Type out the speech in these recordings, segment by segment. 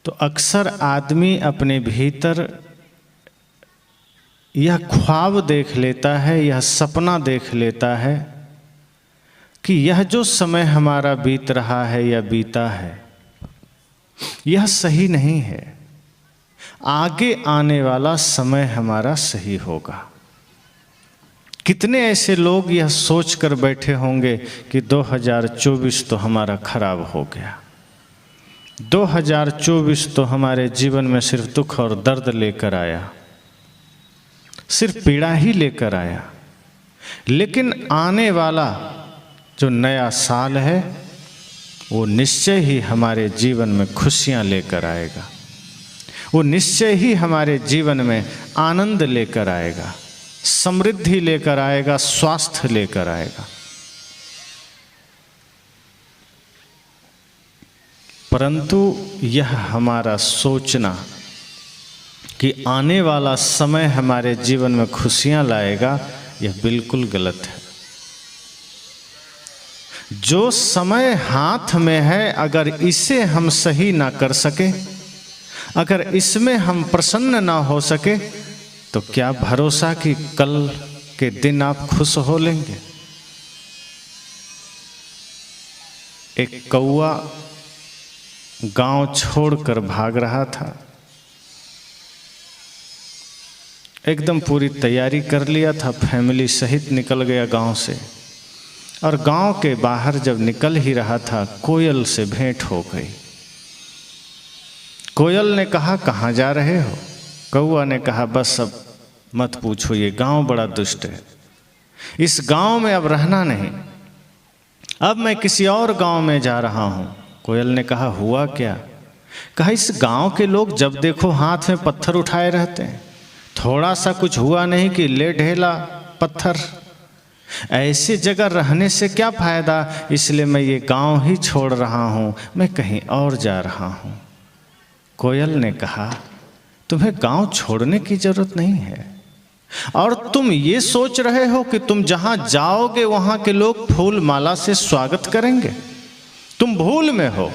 तो अक्सर आदमी अपने भीतर यह ख्वाब देख लेता है, यह सपना देख लेता है कि यह जो समय हमारा बीत रहा है या बीता है यह सही नहीं है, आगे आने वाला समय हमारा सही होगा। कितने ऐसे लोग यह सोच कर बैठे होंगे कि 2024 तो हमारा खराब हो गया, 2024 तो हमारे जीवन में सिर्फ दुख और दर्द लेकर आया, सिर्फ पीड़ा ही लेकर आया। लेकिन आने वाला जो नया साल है वो निश्चय ही हमारे जीवन में खुशियां लेकर आएगा, वो निश्चय ही हमारे जीवन में आनंद लेकर आएगा, समृद्धि लेकर आएगा, स्वास्थ्य लेकर आएगा। परंतु यह हमारा सोचना कि आने वाला समय हमारे जीवन में खुशियां लाएगा, यह बिल्कुल गलत है। जो समय हाथ में है, अगर इसे हम सही ना कर सके, अगर इसमें हम प्रसन्न ना हो सके, तो क्या भरोसा कि कल के दिन आप खुश हो लेंगे। एक कौवा गांव छोड़कर भाग रहा था, एकदम पूरी तैयारी कर लिया था, फैमिली सहित निकल गया गांव से। और गांव के बाहर जब निकल ही रहा था, कोयल से भेंट हो गई। कोयल ने कहा, कहाँ जा रहे हो? कौआ ने कहा, बस अब मत पूछो, ये गांव बड़ा दुष्ट है, इस गांव में अब रहना नहीं, अब मैं किसी और गांव में जा रहा हूं। कोयल ने कहा, हुआ क्या? कहा, इस गांव के लोग जब देखो हाथ में पत्थर उठाए रहते हैं, थोड़ा सा कुछ हुआ नहीं कि ले ढेला पत्थर। ऐसी जगह रहने से क्या फायदा, इसलिए मैं ये गांव ही छोड़ रहा हूं, मैं कहीं और जा रहा हूं। कोयल ने कहा, तुम्हें गांव छोड़ने की जरूरत नहीं है, और तुम ये सोच रहे हो कि तुम जहां जाओगे वहां के लोग फूल माला से स्वागत करेंगे। तुम भूल में हो।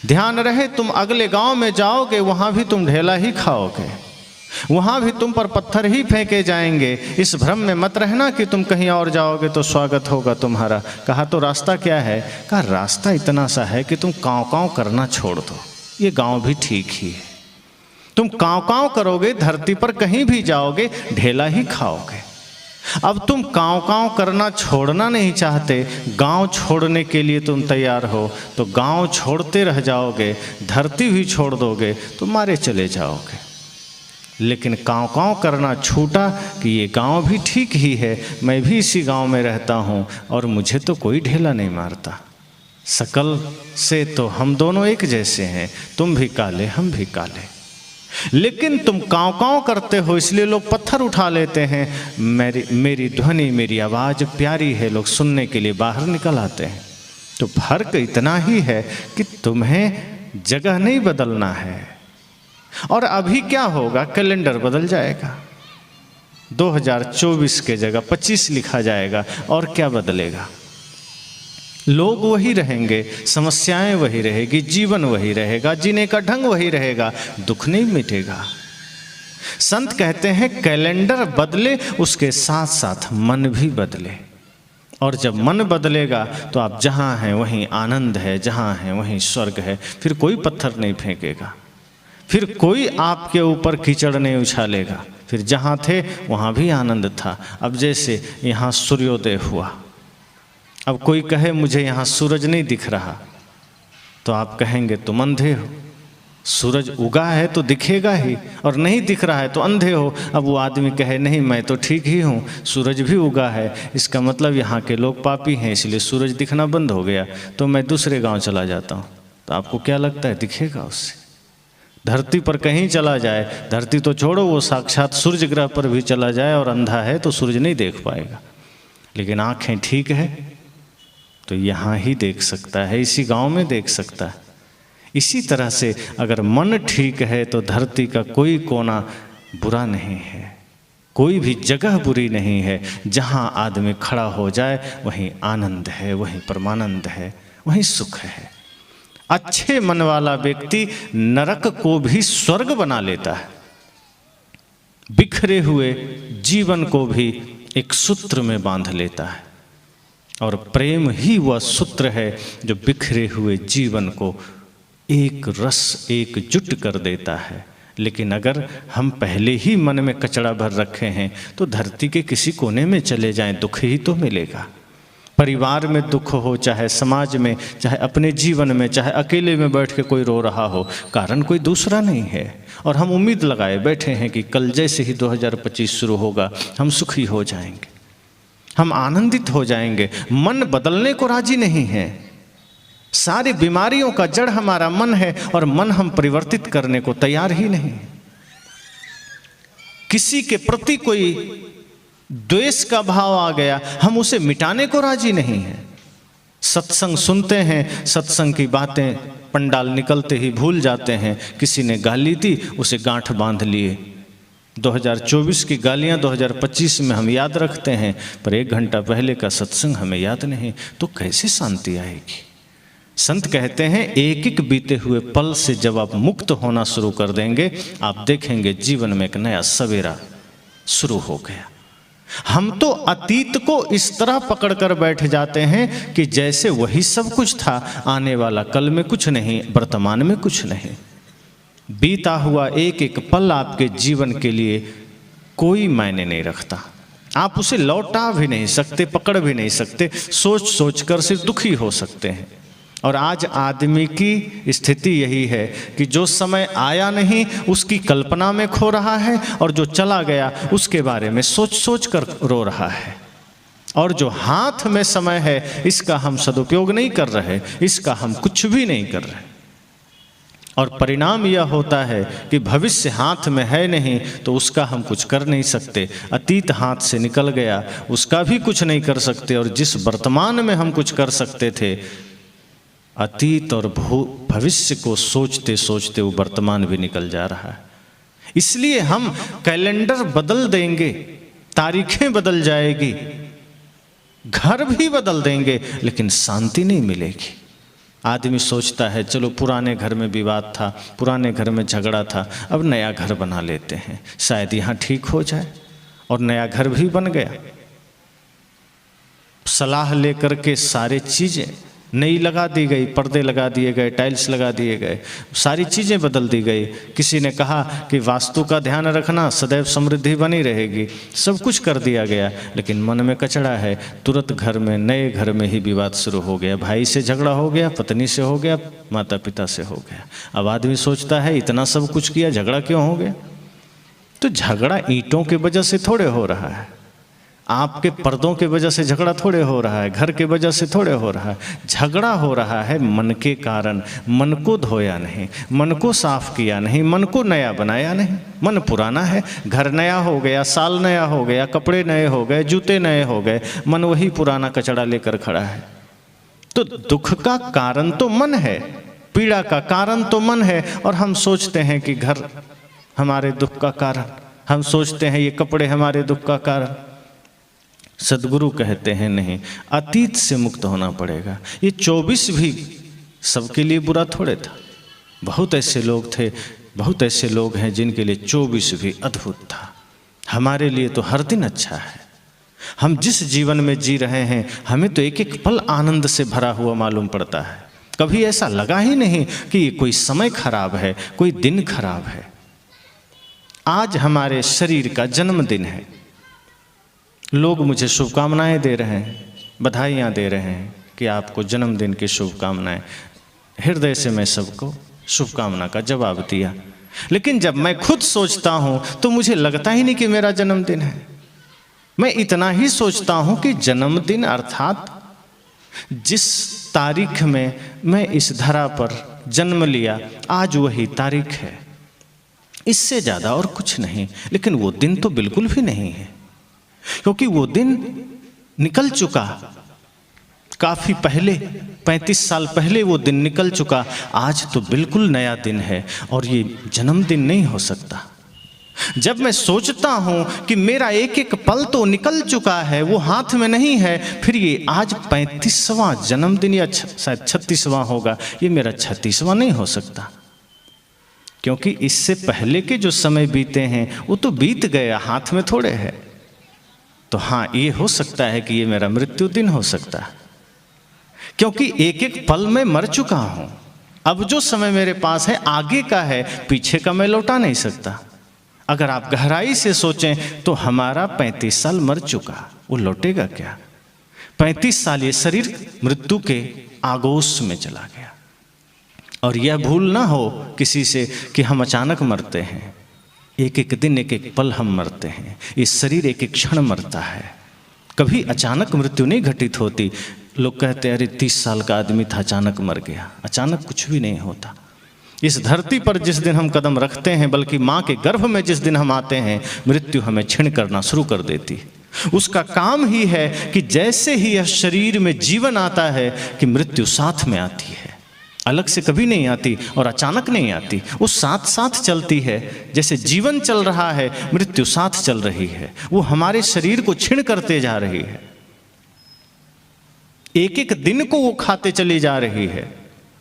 ध्यान रहे, तुम अगले गांव में जाओगे, वहां भी तुम ढेला ही खाओगे, वहां भी तुम पर पत्थर ही फेंके जाएंगे। इस भ्रम में मत रहना कि तुम कहीं और जाओगे तो स्वागत होगा तुम्हारा। कहा, तो रास्ता क्या है? कहा, रास्ता इतना सा है कि तुम काँव काँव करना छोड़ दो, ये गांव भी ठीक ही है। तुम काँव काँव करोगे, धरती पर कहीं भी जाओगे, ढेला ही खाओगे। अब तुम काँव काँव करना छोड़ना नहीं चाहते, गांव छोड़ने के लिए तुम तैयार हो, तो गांव छोड़ते रह जाओगे, धरती भी छोड़ दोगे, तो मारे चले जाओगे। लेकिन काँव काँव करना छूटा कि ये गांव भी ठीक ही है, मैं भी इसी गांव में रहता हूँ और मुझे तो कोई ढेला नहीं मारता। शकल से तो हम दोनों एक जैसे हैं, तुम भी काले हम भी काले। लेकिन तुम काँव काँव करते हो, इसलिए लोग पत्थर उठा लेते हैं। मेरी ध्वनि, मेरी आवाज़ प्यारी है, लोग सुनने के लिए बाहर निकल आते हैं। तो फर्क इतना ही है कि तुम्हें जगह नहीं बदलना है। और अभी क्या होगा, कैलेंडर बदल जाएगा, 2024 के जगह 25 लिखा जाएगा, और क्या बदलेगा? लोग वही रहेंगे, समस्याएं वही रहेगी, जीवन वही रहेगा, जीने का ढंग वही रहेगा, दुख नहीं मिटेगा। संत कहते हैं, कैलेंडर बदले, उसके साथ साथ मन भी बदले। और जब मन बदलेगा तो आप जहाँ हैं वहीं आनंद है, जहाँ हैं वहीं स्वर्ग है। फिर कोई पत्थर नहीं फेंकेगा, फिर कोई आपके ऊपर कीचड़ नहीं उछालेगा, फिर जहाँ थे वहाँ भी आनंद था। अब जैसे यहाँ सूर्योदय हुआ, अब कोई कहे मुझे यहाँ सूरज नहीं दिख रहा, तो आप कहेंगे तुम अंधे हो। सूरज उगा है तो दिखेगा ही, और नहीं दिख रहा है तो अंधे हो। अब वो आदमी कहे नहीं, मैं तो ठीक ही हूँ, सूरज भी उगा है, इसका मतलब यहाँ के लोग पापी हैं, इसलिए सूरज दिखना बंद हो गया, तो मैं दूसरे गांव चला जाता हूँ। तो आपको क्या लगता है, दिखेगा उससे? धरती पर कहीं चला जाए, धरती तो छोड़ो, वो साक्षात सूर्य ग्रह पर भी चला जाए और अंधा है तो सूरज नहीं देख पाएगा। लेकिन आँखें ठीक है तो यहाँ ही देख सकता है, इसी गांव में देख सकता है। इसी तरह से अगर मन ठीक है तो धरती का कोई कोना बुरा नहीं है, कोई भी जगह बुरी नहीं है। जहाँ आदमी खड़ा हो जाए वहीं आनंद है, वहीं परमानंद है, वहीं सुख है। अच्छे मन वाला व्यक्ति नरक को भी स्वर्ग बना लेता है, बिखरे हुए जीवन को भी एक सूत्र में बांध लेता है। और प्रेम ही वह सूत्र है जो बिखरे हुए जीवन को एक रस एकजुट कर देता है। लेकिन अगर हम पहले ही मन में कचरा भर रखे हैं तो धरती के किसी कोने में चले जाएं, दुख ही तो मिलेगा। परिवार में दुख हो, चाहे समाज में, चाहे अपने जीवन में, चाहे अकेले में बैठ के कोई रो रहा हो, कारण कोई दूसरा नहीं है। और हम उम्मीद लगाए बैठे हैं कि कल जैसे ही 2025 शुरू होगा हम सुखी हो जाएंगे, हम आनंदित हो जाएंगे। मन बदलने को राजी नहीं है। सारी बीमारियों का जड़ हमारा मन है और मन हम परिवर्तित करने को तैयार ही नहीं। किसी के प्रति कोई द्वेष का भाव आ गया, हम उसे मिटाने को राजी नहीं है। सत्संग सुनते हैं, सत्संग की बातें पंडाल निकलते ही भूल जाते हैं। किसी ने गाली दी, उसे गांठ बांध लिए। 2024 की गालियां 2025 में हम याद रखते हैं, पर 1 घंटा पहले का सत्संग हमें याद नहीं, तो कैसे शांति आएगी। संत कहते हैं एक एक बीते हुए पल से जब आप मुक्त होना शुरू कर देंगे, आप देखेंगे जीवन में एक नया सवेरा शुरू हो गया। हम तो अतीत को इस तरह पकड़ कर बैठ जाते हैं कि जैसे वही सब कुछ था, आने वाला कल में कुछ नहीं, वर्तमान में कुछ नहीं। बीता हुआ एक एक पल आपके जीवन के लिए कोई मायने नहीं रखता। आप उसे लौटा भी नहीं सकते, पकड़ भी नहीं सकते, सोच सोच कर सिर्फ दुखी हो सकते हैं। और आज आदमी की स्थिति यही है कि जो समय आया नहीं उसकी कल्पना में खो रहा है, और जो चला गया उसके बारे में सोच सोच कर रो रहा है। और जो हाथ में समय है इसका हम सदुपयोग नहीं कर रहे, इसका हम कुछ भी नहीं कर रहे। और परिणाम यह होता है कि भविष्य हाथ में है नहीं तो उसका हम कुछ कर नहीं सकते। अतीत हाथ से निकल गया, उसका भी कुछ नहीं कर सकते। और जिस वर्तमान में हम कुछ कर सकते थे, अतीत और भविष्य को सोचते सोचते वो वर्तमान भी निकल जा रहा है। इसलिए हम कैलेंडर बदल देंगे, तारीखें बदल जाएगी, घर भी बदल देंगे, लेकिन शांति नहीं मिलेगी। आदमी सोचता है चलो पुराने घर में विवाद था, पुराने घर में झगड़ा था, अब नया घर बना लेते हैं, शायद यहाँ ठीक हो जाए। और नया घर भी बन गया। सलाह लेकर के सारे चीज़ें नई लगा दी गई, पर्दे लगा दिए गए, टाइल्स लगा दिए गए, सारी चीज़ें बदल दी गई। किसी ने कहा कि वास्तु का ध्यान रखना, सदैव समृद्धि बनी रहेगी, सब कुछ कर दिया गया, लेकिन मन में कचड़ा है। तुरंत घर में, नए घर में ही विवाद शुरू हो गया। भाई से झगड़ा हो गया, पत्नी से हो गया, माता पिता से हो गया। अब आदमी सोचता है इतना सब कुछ किया, झगड़ा क्यों हो गया? तो झगड़ा ईंटों की वजह से थोड़े हो रहा है, आपके पर्दों के वजह से झगड़ा थोड़े हो रहा है, घर के वजह से थोड़े हो रहा है। झगड़ा हो रहा है मन के कारण। मन को धोया नहीं, मन को साफ किया नहीं, मन को नया बनाया नहीं। मन पुराना है, घर नया हो गया, साल नया हो गया, कपड़े नए हो गए, जूते नए हो गए, मन वही पुराना कचड़ा लेकर खड़ा है। तो दुख का कारण तो मन है, पीड़ा का कारण तो मन है। और हम सोचते हैं कि घर हमारे दुख का कारण, हम सोचते हैं ये कपड़े हमारे दुख का कारण। सदगुरु कहते हैं नहीं, अतीत से मुक्त होना पड़ेगा। ये 24 भी सबके लिए बुरा थोड़े था। बहुत ऐसे लोग थे, बहुत ऐसे लोग हैं जिनके लिए 24 भी अद्भुत था। हमारे लिए तो हर दिन अच्छा है। हम जिस जीवन में जी रहे हैं, हमें तो एक एक पल आनंद से भरा हुआ मालूम पड़ता है। कभी ऐसा लगा ही नहीं कि कोई समय खराब है, कोई दिन खराब है। आज हमारे शरीर का जन्मदिन है। लोग मुझे शुभकामनाएं दे रहे हैं, बधाइयाँ दे रहे हैं कि आपको जन्मदिन की शुभकामनाएं। हृदय से मैं सबको शुभकामना का जवाब दिया। लेकिन जब मैं खुद सोचता हूँ तो मुझे लगता ही नहीं कि मेरा जन्मदिन है। मैं इतना ही सोचता हूँ कि जन्मदिन अर्थात जिस तारीख में मैं इस धरा पर जन्म लिया, आज वही तारीख है, इससे ज़्यादा और कुछ नहीं। लेकिन वो दिन तो बिल्कुल भी नहीं है, क्योंकि वो दिन निकल चुका काफ़ी पहले, 35 साल पहले वो दिन निकल चुका। आज तो बिल्कुल नया दिन है और ये जन्मदिन नहीं हो सकता। जब मैं सोचता हूं कि मेरा एक एक पल तो निकल चुका है, वो हाथ में नहीं है, फिर ये आज 35वां जन्मदिन या शायद 36वां होगा, ये मेरा 36वां नहीं हो सकता, क्योंकि इससे पहले के जो समय बीते हैं वो तो बीत गया, हाथ में थोड़े है। तो हाँ, ये हो सकता है कि ये मेरा मृत्यु दिन हो सकता है, क्योंकि एक एक पल में मर चुका हूं। अब जो समय मेरे पास है आगे का है, पीछे का मैं लौटा नहीं सकता। अगर आप गहराई से सोचें तो हमारा 35 साल मर चुका, वो लौटेगा क्या? 35 साल ये शरीर मृत्यु के आगोश में चला गया। और यह भूल ना हो किसी से कि हम अचानक मरते हैं, एक एक दिन एक एक पल हम मरते हैं। ये शरीर एक एक क्षण मरता है, कभी अचानक मृत्यु नहीं घटित होती। लोग कहते हैं अरे 30 साल का आदमी था, अचानक मर गया। अचानक कुछ भी नहीं होता। इस धरती पर जिस दिन हम कदम रखते हैं, बल्कि माँ के गर्भ में जिस दिन हम आते हैं, मृत्यु हमें छीन करना शुरू कर देती है। उसका काम ही है कि जैसे ही यह शरीर में जीवन आता है कि मृत्यु साथ में आती है, अलग से कभी नहीं आती और अचानक नहीं आती, वो साथ साथ चलती है। जैसे जीवन चल रहा है, मृत्यु साथ चल रही है, वो हमारे शरीर को छीन करते जा रही है। एक एक दिन को वो खाते चली जा रही है।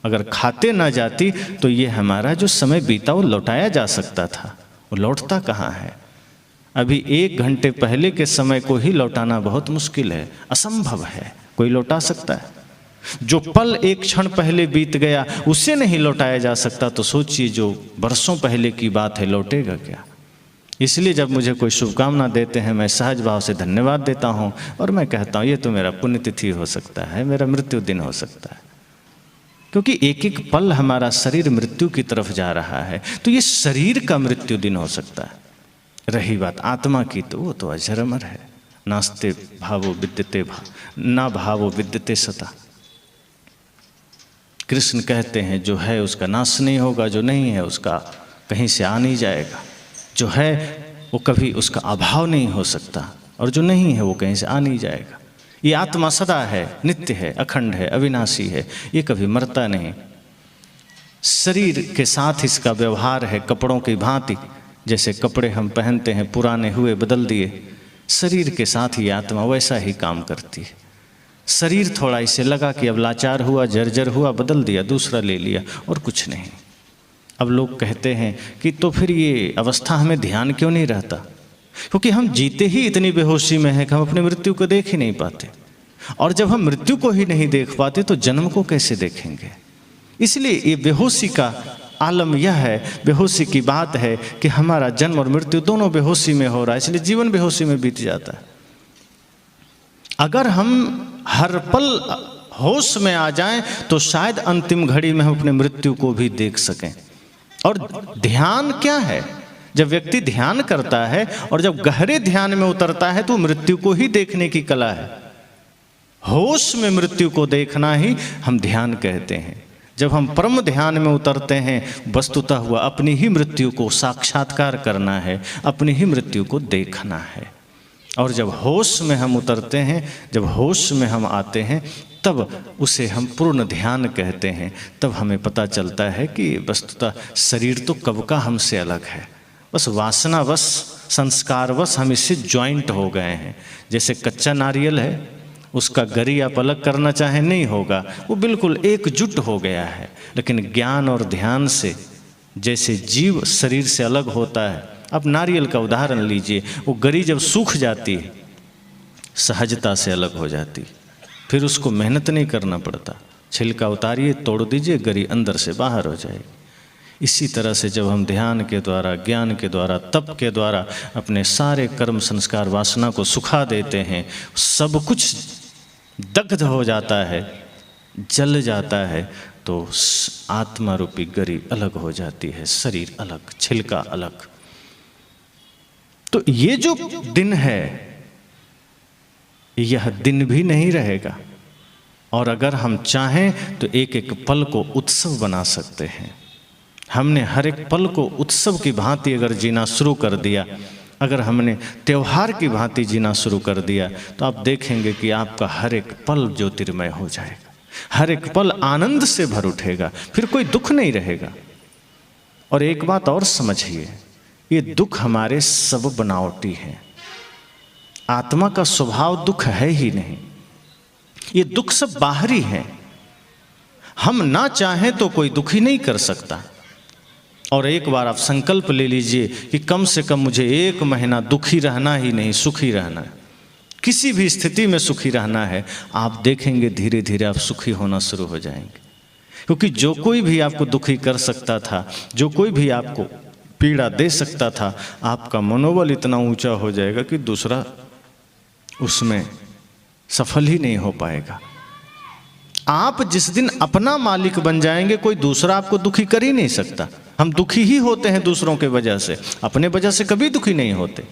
अगर खाते ना जाती तो ये हमारा जो समय बीता वो लौटाया जा सकता था, वो लौटता कहाँ है? अभी 1 घंटे पहले के समय को ही लौटाना बहुत मुश्किल है, असंभव है। कोई लौटा सकता है? जो पल एक क्षण पहले बीत गया उसे नहीं लौटाया जा सकता, तो सोचिए जो बरसों पहले की बात है, लौटेगा क्या? इसलिए जब मुझे कोई शुभकामना देते हैं, मैं सहज भाव से धन्यवाद देता हूँ और मैं कहता हूँ ये तो मेरा पुण्यतिथि हो सकता है, मेरा मृत्यु दिन हो सकता है, क्योंकि एक एक पल हमारा शरीर मृत्यु की तरफ जा रहा है। तो ये शरीर का मृत्यु दिन हो सकता है। रही बात आत्मा की, तो वो तो अजर अमर है। नास्ते भावो विद्यते ना भावो विद्यते सता। कृष्ण कहते हैं जो है उसका नाश नहीं होगा, जो नहीं है उसका कहीं से आ नहीं जाएगा। जो है वो कभी उसका अभाव नहीं हो सकता, और जो नहीं है वो कहीं से आ नहीं जाएगा। ये आत्मा सदा है, नित्य है, अखंड है, अविनाशी है, ये कभी मरता नहीं। शरीर के साथ इसका व्यवहार है कपड़ों की भांति। जैसे कपड़े हम पहनते हैं, पुराने हुए बदल दिए, शरीर के साथ ही आत्मा वैसा ही काम करती है। शरीर थोड़ा इसे लगा कि अब लाचार हुआ, जर्जर हुआ, बदल दिया, दूसरा ले लिया, और कुछ नहीं। अब लोग कहते हैं कि तो फिर ये अवस्था हमें ध्यान क्यों नहीं रहता? क्योंकि हम जीते ही इतनी बेहोशी में हैं कि हम अपनी मृत्यु को देख ही नहीं पाते, और जब हम मृत्यु को ही नहीं देख पाते तो जन्म को कैसे देखेंगे? इसलिए ये बेहोशी का आलम यह है, बेहोशी की बात है कि हमारा जन्म और मृत्यु दोनों बेहोशी में हो रहा है, इसलिए जीवन बेहोशी में बीत जाता है। अगर हम हर पल होश में आ जाएं तो शायद अंतिम घड़ी में हम अपने मृत्यु को भी देख सकें। और ध्यान क्या है? जब व्यक्ति ध्यान करता है और जब गहरे ध्यान में उतरता है तो मृत्यु को ही देखने की कला है। होश में मृत्यु को देखना ही हम ध्यान कहते हैं। जब हम परम ध्यान में उतरते हैं, वस्तुतः हुआ अपनी ही मृत्यु को साक्षात्कार करना है, अपनी ही मृत्यु को देखना है। और जब होश में हम उतरते हैं, जब होश में हम आते हैं, तब उसे हम पूर्ण ध्यान कहते हैं। तब हमें पता चलता है कि वस्तुतः शरीर तो कब का हमसे अलग है, बस वासनावश, संस्कारवश हम इससे ज्वाइंट हो गए हैं। जैसे कच्चा नारियल है, उसका गरी आप अलग करना चाहें नहीं होगा, वो बिल्कुल एकजुट हो गया है। लेकिन ज्ञान और ध्यान से जैसे जीव शरीर से अलग होता है, अब नारियल का उदाहरण लीजिए, वो गरी जब सूख जाती है सहजता से अलग हो जाती, फिर उसको मेहनत नहीं करना पड़ता, छिलका उतारिए, तोड़ दीजिए, गरी अंदर से बाहर हो जाएगी। इसी तरह से जब हम ध्यान के द्वारा, ज्ञान के द्वारा, तप के द्वारा अपने सारे कर्म संस्कार वासना को सुखा देते हैं, सब कुछ दग्ध हो जाता है, जल जाता है, तो आत्मा रूपी गरी अलग हो जाती है, शरीर अलग, छिलका अलग। तो ये जो दिन है, यह दिन भी नहीं रहेगा। और अगर हम चाहें तो एक एक पल को उत्सव बना सकते हैं। हमने हर एक पल को उत्सव की भांति अगर जीना शुरू कर दिया, अगर हमने त्यौहार की भांति जीना शुरू कर दिया, तो आप देखेंगे कि आपका हर एक पल ज्योतिर्मय हो जाएगा, हर एक पल आनंद से भर उठेगा, फिर कोई दुख नहीं रहेगा। और एक बात और समझिए ये दुख हमारे सब बनावटी हैं। आत्मा का स्वभाव दुख है ही नहीं। ये दुख सब बाहरी हैं। हम ना चाहें तो कोई दुखी नहीं कर सकता। और एक बार आप संकल्प ले लीजिए कि कम से कम मुझे 1 महीना दुखी रहना ही नहीं, सुखी रहना है। किसी भी स्थिति में सुखी रहना है। आप देखेंगे धीरे धीरे आप सुखी होना शुरू हो जाएंगे। क्योंकि जो कोई भी आपको दुखी कर सकता था, जो कोई भी आपको पीड़ा दे सकता था, आपका मनोबल इतना ऊंचा हो जाएगा कि दूसरा उसमें सफल ही नहीं हो पाएगा। आप जिस दिन अपना मालिक बन जाएंगे, कोई दूसरा आपको दुखी कर ही नहीं सकता। हम दुखी ही होते हैं दूसरों के वजह से, अपने वजह से कभी दुखी नहीं होते।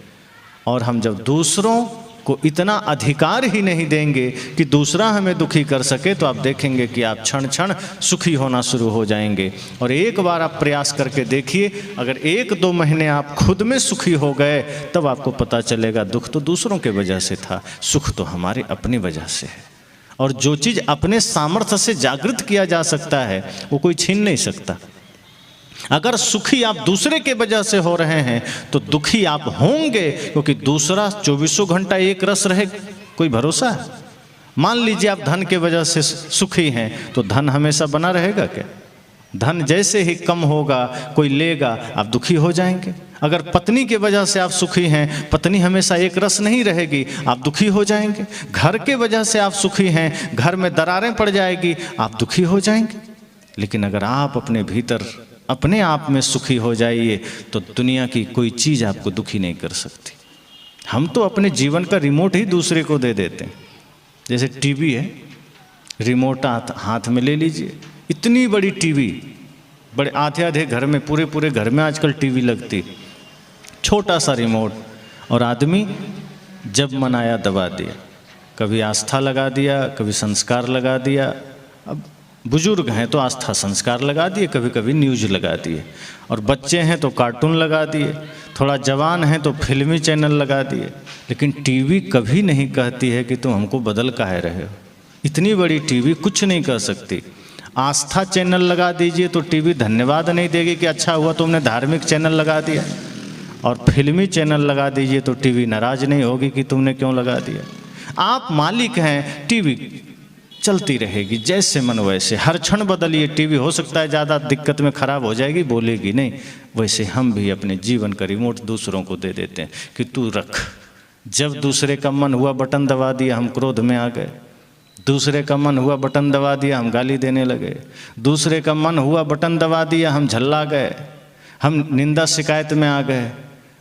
और हम जब दूसरों को इतना अधिकार ही नहीं देंगे कि दूसरा हमें दुखी कर सके, तो आप देखेंगे कि आप क्षण क्षण सुखी होना शुरू हो जाएंगे। और एक बार आप प्रयास करके देखिए, अगर 1-2 महीने आप खुद में सुखी हो गए, तब आपको पता चलेगा दुख तो दूसरों के वजह से था, सुख तो हमारे अपनी वजह से है। और जो चीज़ अपने सामर्थ्य से जागृत किया जा सकता है, वो कोई छीन नहीं सकता। अगर सुखी आप दूसरे के वजह से हो रहे हैं, तो दुखी आप होंगे, क्योंकि दूसरा 24 घंटा एक रस रहे, कोई भरोसा है? मान लीजिए आप धन के वजह से सुखी हैं, तो धन हमेशा बना रहेगा क्या? धन जैसे ही कम होगा, कोई लेगा, आप दुखी हो जाएंगे। अगर पत्नी के वजह से आप सुखी हैं, पत्नी हमेशा एक रस नहीं रहेगी, आप दुखी हो जाएंगे। घर के वजह से आप सुखी हैं, घर में दरारें पड़ जाएगी, आप दुखी हो जाएंगे। लेकिन अगर आप अपने भीतर अपने आप में सुखी हो जाइए, तो दुनिया की कोई चीज़ आपको दुखी नहीं कर सकती। हम तो अपने जीवन का रिमोट ही दूसरे को दे देते हैं। जैसे टीवी है, रिमोट हाथ में ले लीजिए, इतनी बड़ी टीवी, बड़े आधे घर में, पूरे घर में आजकल टीवी लगती, छोटा सा रिमोट, और आदमी जब मन आया दबा दिया। कभी आस्था लगा दिया, कभी संस्कार लगा दिया। अब बुजुर्ग हैं तो आस्था संस्कार लगा दिए, कभी कभी न्यूज लगा दिए, और बच्चे हैं तो कार्टून लगा दिए, थोड़ा जवान हैं तो फिल्मी चैनल लगा दिए। लेकिन टीवी कभी नहीं कहती है कि तुम हमको बदल काहे रहे हो। इतनी बड़ी टीवी कुछ नहीं कर सकती। आस्था चैनल लगा दीजिए तो टीवी धन्यवाद नहीं देगी कि अच्छा हुआ तुमने धार्मिक चैनल लगा दिया, और फिल्मी चैनल लगा दीजिए तो टीवी नाराज नहीं होगी कि तुमने क्यों लगा दिया। आप मालिक हैं, टीवी चलती रहेगी जैसे मन वैसे। हर क्षण बदलिए टीवी, हो सकता है ज़्यादा दिक्कत में ख़राब हो जाएगी, बोलेगी नहीं। वैसे हम भी अपने जीवन का रिमोट दूसरों को दे देते हैं कि तू रख। जब दूसरे का मन हुआ बटन दबा दिया, हम क्रोध में आ गए। दूसरे का मन हुआ बटन दबा दिया, हम गाली देने लगे। दूसरे का मन हुआ बटन दबा दिया, हम झल्ला गए, हम निंदा शिकायत में आ गए।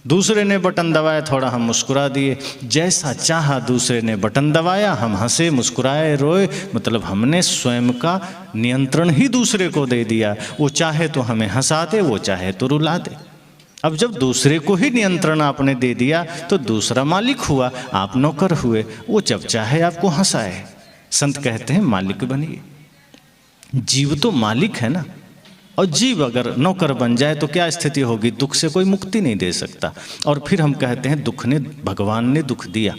दूसरे ने बटन दबाया, थोड़ा हम मुस्कुरा दिए। जैसा चाहा दूसरे ने बटन दबाया, हम हंसे, मुस्कुराए, रोए। मतलब हमने स्वयं का नियंत्रण ही दूसरे को दे दिया। वो चाहे तो हमें हंसा दे, वो चाहे तो रुला दे। अब जब दूसरे को ही नियंत्रण आपने दे दिया, तो दूसरा मालिक हुआ, आप नौकर हुए। वो जब चाहे आपको हंसाए। संत कहते हैं मालिक बनिए। जीव तो मालिक है ना, और जीव अगर नौकर बन जाए तो क्या स्थिति होगी? दुख से कोई मुक्ति नहीं दे सकता। और फिर हम कहते हैं दुख ने, भगवान ने दुख दिया।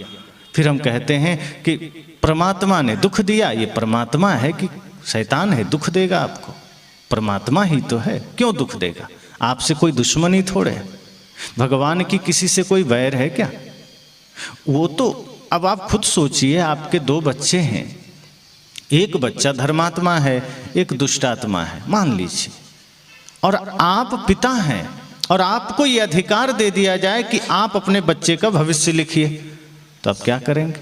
फिर हम कहते हैं कि परमात्मा ने दुख दिया। ये परमात्मा है कि शैतान है? दुख देगा आपको, परमात्मा ही तो है, क्यों दुख देगा? आपसे कोई दुश्मनी थोड़े है। भगवान की किसी से कोई वैर है क्या? वो तो, अब आप खुद सोचिए, आपके 2 बच्चे हैं, एक बच्चा धर्मात्मा है, एक दुष्टात्मा है, मान लीजिए, और आप पिता हैं, और आपको ये अधिकार दे दिया जाए कि आप अपने बच्चे का भविष्य लिखिए, तो आप क्या करेंगे?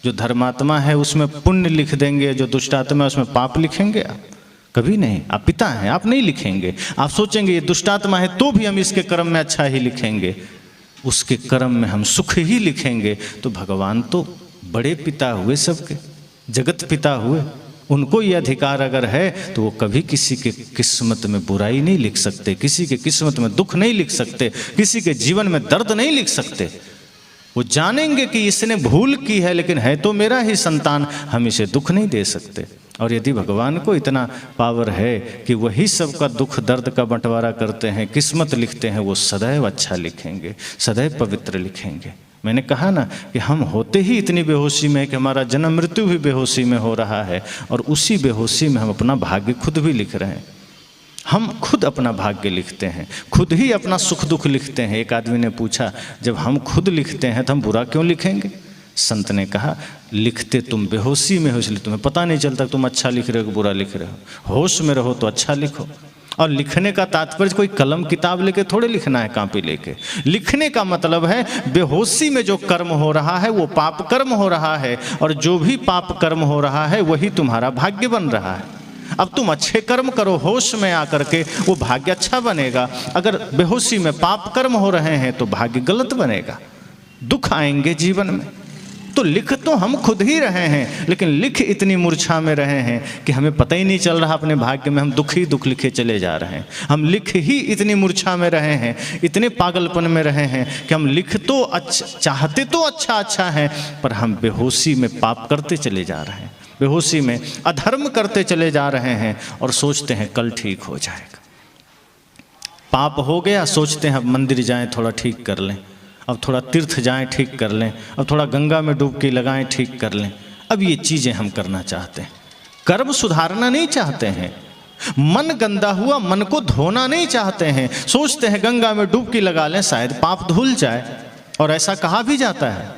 जो धर्मात्मा है उसमें पुण्य लिख देंगे, जो दुष्टात्मा है उसमें पाप लिखेंगे? आप कभी नहीं। आप पिता हैं, आप नहीं लिखेंगे। आप सोचेंगे ये दुष्टात्मा है तो भी हम इसके कर्म में अच्छा ही लिखेंगे, उसके कर्म में हम सुख ही लिखेंगे। तो भगवान तो बड़े पिता हुए, सबके जगत पिता हुए, उनको ये अधिकार अगर है तो वो कभी किसी के किस्मत में बुराई नहीं लिख सकते, किसी के किस्मत में दुख नहीं लिख सकते, किसी के जीवन में दर्द नहीं लिख सकते। वो जानेंगे कि इसने भूल की है, लेकिन है तो मेरा ही संतान, हम इसे दुख नहीं दे सकते। और यदि भगवान को इतना पावर है कि वही सबका दुख दर्द का बंटवारा करते हैं, किस्मत लिखते हैं, वो सदैव अच्छा लिखेंगे, सदैव पवित्र लिखेंगे। मैंने कहा ना कि हम होते ही इतनी बेहोशी में कि हमारा जन्म मृत्यु भी बेहोशी में हो रहा है, और उसी बेहोशी में हम अपना भाग्य खुद भी लिख रहे हैं। हम खुद अपना भाग्य लिखते हैं, खुद ही अपना सुख दुख लिखते हैं। एक आदमी ने पूछा, जब हम खुद लिखते हैं तो हम बुरा क्यों लिखेंगे? संत ने कहा, लिखते तुम बेहोशी में हो, इसलिए तुम्हें पता नहीं चलता तुम अच्छा लिख रहे हो कि बुरा लिख रहे हो। होश में रहो तो अच्छा लिखो। और लिखने का तात्पर्य कोई कलम किताब लेके थोड़े लिखना है, कॉपी लेके। लिखने का मतलब है बेहोशी में जो कर्म हो रहा है वो पाप कर्म हो रहा है, और जो भी पाप कर्म हो रहा है वही तुम्हारा भाग्य बन रहा है। अब तुम अच्छे कर्म करो होश में आकर के, वो भाग्य अच्छा बनेगा। अगर बेहोशी में पाप कर्म हो रहे हैं तो भाग्य गलत बनेगा, दुख आएंगे जीवन में। तो लिख तो हम खुद ही रहे हैं, लेकिन लिख इतनी मूर्छा में रहे हैं कि हमें पता ही नहीं चल रहा अपने भाग्य में हम दुख ही दुख लिखे चले जा रहे हैं। हम लिख ही इतनी मूर्छा में रहे हैं, इतने पागलपन में रहे हैं कि हम लिख तो अच्छा चाहते तो अच्छा है, पर हम बेहोशी में पाप करते चले जा रहे हैं, बेहोशी में अधर्म करते चले जा रहे हैं और सोचते हैं कल ठीक हो जाएगा। पाप हो गया, सोचते हैं अब मंदिर जाएं थोड़ा ठीक कर लें, अब थोड़ा तीर्थ जाएं ठीक कर लें, अब थोड़ा गंगा में डुबकी लगाएं ठीक कर लें। अब ये चीज़ें हम करना चाहते हैं, कर्म सुधारना नहीं चाहते हैं। मन गंदा हुआ, मन को धोना नहीं चाहते हैं, सोचते हैं गंगा में डुबकी लगा लें शायद पाप धुल जाए। और ऐसा कहा भी जाता है,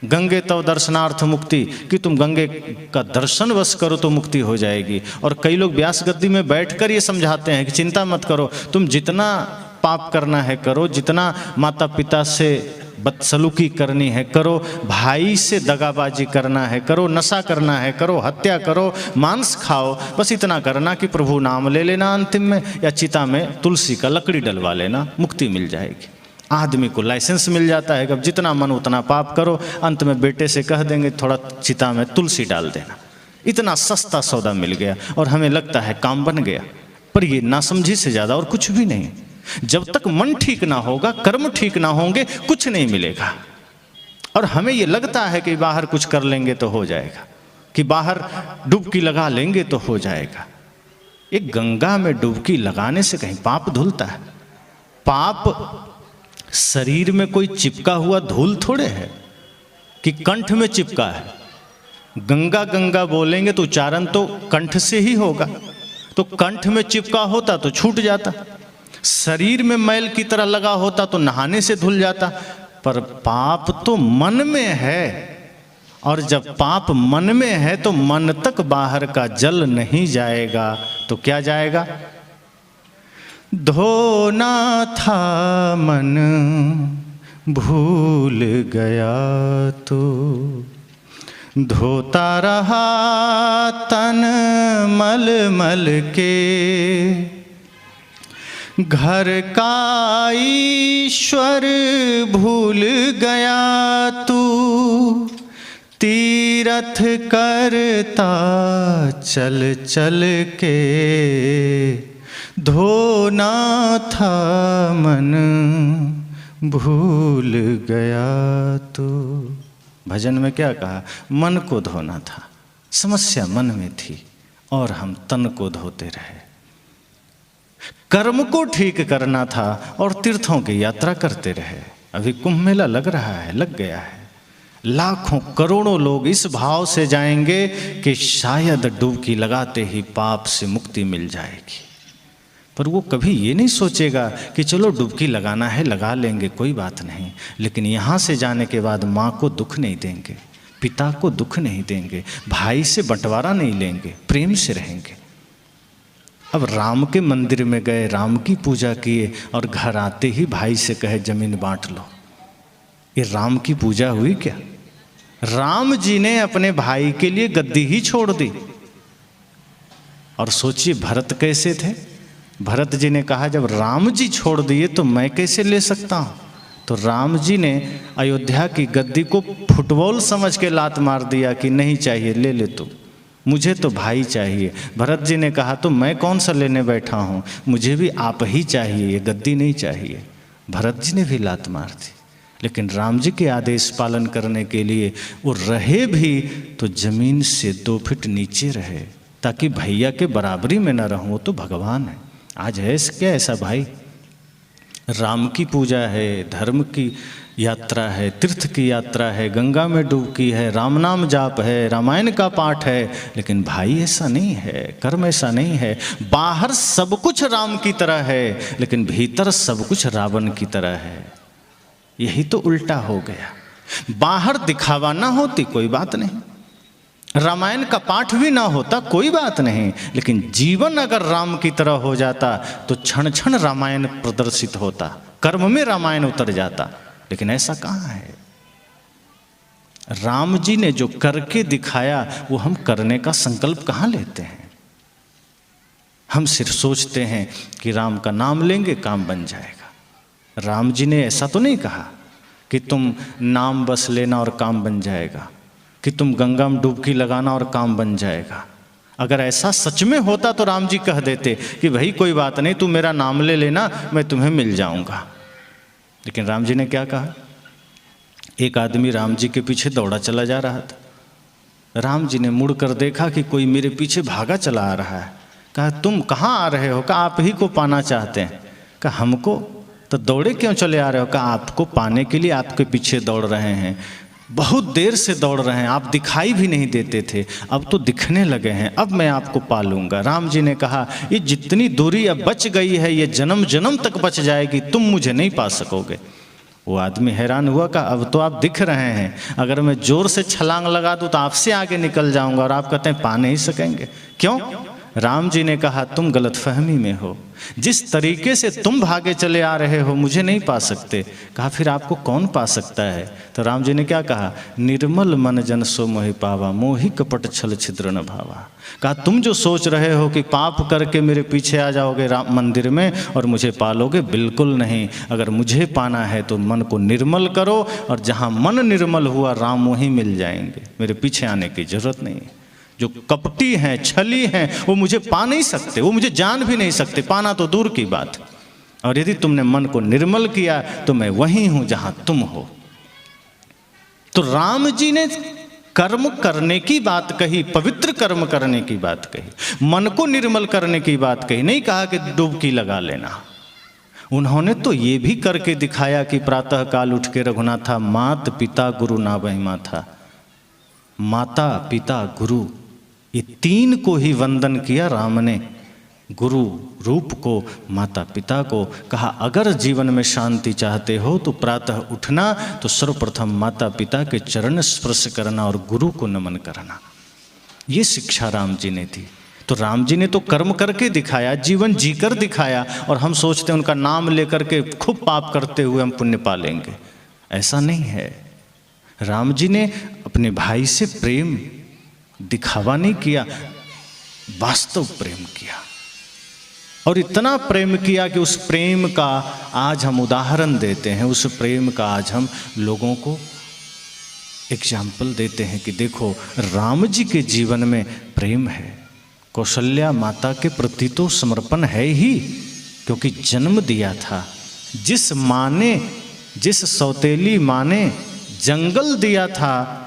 गंगे तव दर्शनार्थ मुक्ति, कि तुम गंगे का दर्शन बस करो तो मुक्ति हो जाएगी। और कई लोग व्यास गद्दी में बैठकर ये समझाते हैं कि चिंता मत करो, तुम जितना पाप करना है करो, जितना माता पिता से बदसलूकी करनी है करो, भाई से दगाबाजी करना है करो, नशा करना है करो, हत्या करो, मांस खाओ, बस इतना करना कि प्रभु नाम ले लेना अंतिम में, या चिता में तुलसी का लकड़ी डलवा लेना, मुक्ति मिल जाएगी। आदमी को लाइसेंस मिल जाता है कि अब जितना मन उतना पाप करो, अंत में बेटे से कह देंगे थोड़ा चिता में तुलसी डाल देना। इतना सस्ता सौदा मिल गया और हमें लगता है काम बन गया, पर ये नासमझी से ज़्यादा और कुछ भी नहीं। जब तक मन ठीक ना होगा, कर्म ठीक ना होंगे, कुछ नहीं मिलेगा। और हमें ये लगता है कि बाहर कुछ कर लेंगे तो हो जाएगा, कि बाहर डुबकी लगा लेंगे तो हो जाएगा। एक गंगा में डुबकी लगाने से कहीं पाप धुलता है? पाप शरीर में कोई चिपका हुआ धूल थोड़े है कि कंठ में चिपका है। गंगा गंगा बोलेंगे तो उच्चारण तो कंठ से ही होगा, तो कंठ में चिपका होता तो छूट जाता, शरीर में मैल की तरह लगा होता तो नहाने से धुल जाता। पर पाप तो मन में है, और जब पाप मन में है तो मन तक बाहर का जल नहीं जाएगा तो क्या जाएगा? धोना था मन भूल गया तो, धोता रहा तन मल मल के, घर का ईश्वर भूल गया तू, तीरथ करता चल चल के, धोना था मन भूल गया तो। भजन में क्या कहा? मन को धोना था, समस्या मन में थी और हम तन को धोते रहे। कर्म को ठीक करना था और तीर्थों की यात्रा करते रहे। अभी कुंभ मेला लग रहा है, लग गया है, लाखों करोड़ों लोग इस भाव से जाएंगे कि शायद डुबकी लगाते ही पाप से मुक्ति मिल जाएगी। पर वो कभी ये नहीं सोचेगा कि चलो डुबकी लगाना है लगा लेंगे, कोई बात नहीं, लेकिन यहाँ से जाने के बाद माँ को दुख नहीं देंगे, पिता को दुख नहीं देंगे, भाई से बंटवारा नहीं लेंगे, प्रेम से रहेंगे। अब राम के मंदिर में गए, राम की पूजा किए और घर आते ही भाई से कहे जमीन बांट लो, ये राम की पूजा हुई क्या? राम जी ने अपने भाई के लिए गद्दी ही छोड़ दी। और सोचिए भरत कैसे थे? भरत जी ने कहा जब राम जी छोड़ दिए तो मैं कैसे ले सकता हूँ? तो राम जी ने अयोध्या की गद्दी को फुटबॉल समझ के लात मार दिया कि नहीं चाहिए, ले ले तू, मुझे तो भाई चाहिए। भरत जी ने कहा तो मैं कौन सा लेने बैठा हूँ, मुझे भी आप ही चाहिए, ये गद्दी नहीं चाहिए। भरत जी ने भी लात मार दी, लेकिन राम जी के आदेश पालन करने के लिए वो रहे भी तो जमीन से 2 फीट नीचे रहे, ताकि भैया के बराबरी में न रहूं। वो तो भगवान है। आज है क्या ऐसा भाई? राम की पूजा है, धर्म की यात्रा है, तीर्थ की यात्रा है, गंगा में डुबकी है, राम नाम जाप है, रामायण का पाठ है। लेकिन भाई ऐसा नहीं है, कर्म ऐसा नहीं है। बाहर सब कुछ राम की तरह है, लेकिन भीतर सब कुछ रावण की तरह है। यही तो उल्टा हो गया। बाहर दिखावा ना होती कोई बात नहीं, रामायण का पाठ भी ना होता कोई बात नहीं, लेकिन जीवन अगर राम की तरह हो जाता तो क्षण क्षण रामायण प्रदर्शित होता, कर्म में रामायण उतर जाता। लेकिन ऐसा कहाँ है। राम जी ने जो करके दिखाया वो हम करने का संकल्प कहाँ लेते हैं। हम सिर्फ सोचते हैं कि राम का नाम लेंगे काम बन जाएगा। राम जी ने ऐसा तो नहीं कहा कि तुम नाम बस लेना और काम बन जाएगा, कि तुम गंगा में डुबकी लगाना और काम बन जाएगा। अगर ऐसा सच में होता तो राम जी कह देते कि भाई कोई बात नहीं, तू मेरा नाम ले लेना, मैं तुम्हें मिल जाऊंगा। लेकिन राम जी ने क्या कहा। एक आदमी राम जी के पीछे दौड़ा चला जा रहा था। राम जी ने मुड़कर देखा कि कोई मेरे पीछे भागा चला आ रहा है। कहा तुम कहाँ आ रहे हो। कहा आप ही को पाना चाहते हैं। कहा हमको। तो दौड़े क्यों चले आ रहे हो। कहा आपको पाने के लिए आपके पीछे दौड़ रहे हैं, बहुत देर से दौड़ रहे हैं, आप दिखाई भी नहीं देते थे, अब तो दिखने लगे हैं, अब मैं आपको पालूंगा। राम जी ने कहा ये जितनी दूरी अब बच गई है ये जन्म जन्म तक बच जाएगी, तुम मुझे नहीं पा सकोगे। वो आदमी हैरान हुआ, कहा अब तो आप दिख रहे हैं, अगर मैं जोर से छलांग लगा दूं तो आपसे आगे निकल जाऊंगा, और आप कहते हैं पा नहीं सकेंगे। क्यों। राम जी ने कहा तुम गलतफहमी में हो, जिस तरीके से तुम भागे चले आ रहे हो मुझे नहीं पा सकते। कहा फिर आपको कौन पा सकता है। तो राम जी ने क्या कहा, निर्मल मन जन सो मोहि पावा, मोहि कपट छल छिद्र न भावा। कहा तुम जो सोच रहे हो कि पाप करके मेरे पीछे आ जाओगे राम मंदिर में और मुझे पालोगे, बिल्कुल नहीं। अगर मुझे पाना है तो मन को निर्मल करो, और जहाँ मन निर्मल हुआ राम वहीं मिल जाएंगे, मेरे पीछे आने की जरूरत नहीं है। जो कपटी हैं, छली हैं, वो मुझे पा नहीं सकते, वो मुझे जान भी नहीं सकते, पाना तो दूर की बात। और यदि तुमने मन को निर्मल किया तो मैं वहीं हूं जहां तुम हो। तो राम जी ने कर्म करने की बात कही, पवित्र कर्म करने की बात कही, मन को निर्मल करने की बात कही, नहीं कहा कि डुबकी लगा लेना। उन्होंने तो ये भी करके दिखाया कि प्रातः काल उठ के रघुनाथा मात पिता गुरु ना महिमा था। माता पिता गुरु ये तीन को ही वंदन किया राम ने, गुरु रूप को, माता पिता को। कहा अगर जीवन में शांति चाहते हो तो प्रातः उठना तो सर्वप्रथम माता पिता के चरण स्पर्श करना और गुरु को नमन करना। ये शिक्षा राम जी ने दी। तो राम जी ने तो कर्म करके दिखाया, जीवन जीकर दिखाया, और हम सोचते हैं उनका नाम लेकर के खूब पाप करते हुए हम पुण्य पा लेंगे। ऐसा नहीं है। राम जी ने अपने भाई से प्रेम दिखावा नहीं किया, वास्तव प्रेम किया, और इतना प्रेम किया कि उस प्रेम का आज हम उदाहरण देते हैं, उस प्रेम का आज हम लोगों को एग्जाम्पल देते हैं कि देखो राम जी के जीवन में प्रेम है। कौशल्या माता के प्रति तो समर्पण है ही, क्योंकि जन्म दिया था। जिस माँ ने, जिस सौतेली माँ ने जंगल दिया था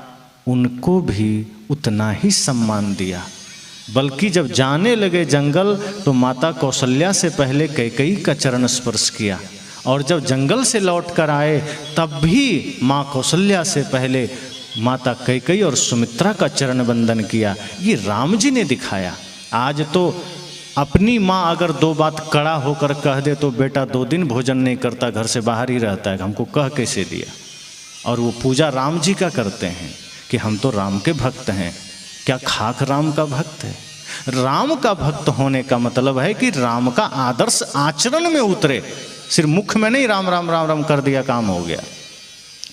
उनको भी उतना ही सम्मान दिया। बल्कि जब जाने लगे जंगल तो माता कौशल्या से पहले कैकेयी का चरण स्पर्श किया, और जब जंगल से लौट कर आए तब भी माँ कौशल्या से पहले माता कैकेयी और सुमित्रा का चरण बंदन किया। ये राम जी ने दिखाया। आज तो अपनी माँ अगर दो बात कड़ा होकर कह दे तो बेटा 2 दिन भोजन नहीं करता, घर से बाहर ही रहता है, हमको कह कैसे दिया। और वो पूजा राम जी का करते हैं कि हम तो राम के भक्त हैं। क्या खाक राम का भक्त है। राम का भक्त होने का मतलब है कि राम का आदर्श आचरण में उतरे, सिर्फ मुख में नहीं राम राम राम राम कर दिया काम हो गया।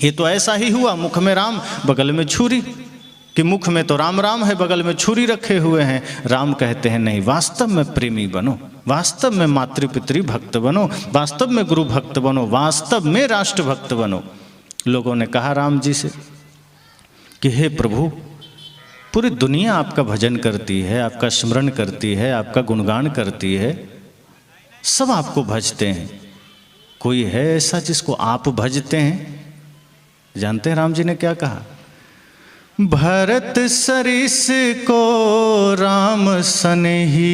ये तो ऐसा ही हुआ, मुख में राम बगल में छुरी, कि मुख में तो राम राम है बगल में छुरी रखे हुए हैं। राम कहते हैं नहीं, वास्तव में प्रेमी बनो, वास्तव में मातृ पितृ भक्त बनो, वास्तव में गुरु भक्त बनो, वास्तव में राष्ट्र भक्त बनो। लोगों ने कहा राम जी से कि हे प्रभु पूरी दुनिया आपका भजन करती है, आपका स्मरण करती है, आपका गुणगान करती है, सब आपको भजते हैं, कोई है ऐसा जिसको आप भजते हैं। जानते हैं राम जी ने क्या कहा, भरत सरिस को राम सनही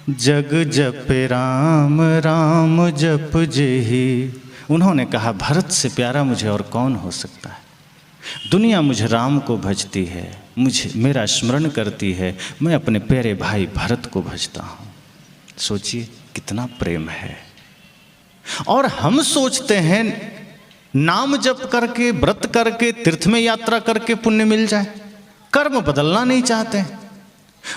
जग जप राम राम जप जेहि। उन्होंने कहा भरत से प्यारा मुझे और कौन हो सकता है। दुनिया मुझे राम को भजती है, मुझे मेरा स्मरण करती है, मैं अपने प्यारे भाई भरत को भजता हूँ। सोचिए कितना प्रेम है। और हम सोचते हैं नाम जप करके, व्रत करके, तीर्थ में यात्रा करके पुण्य मिल जाए। कर्म बदलना नहीं चाहते।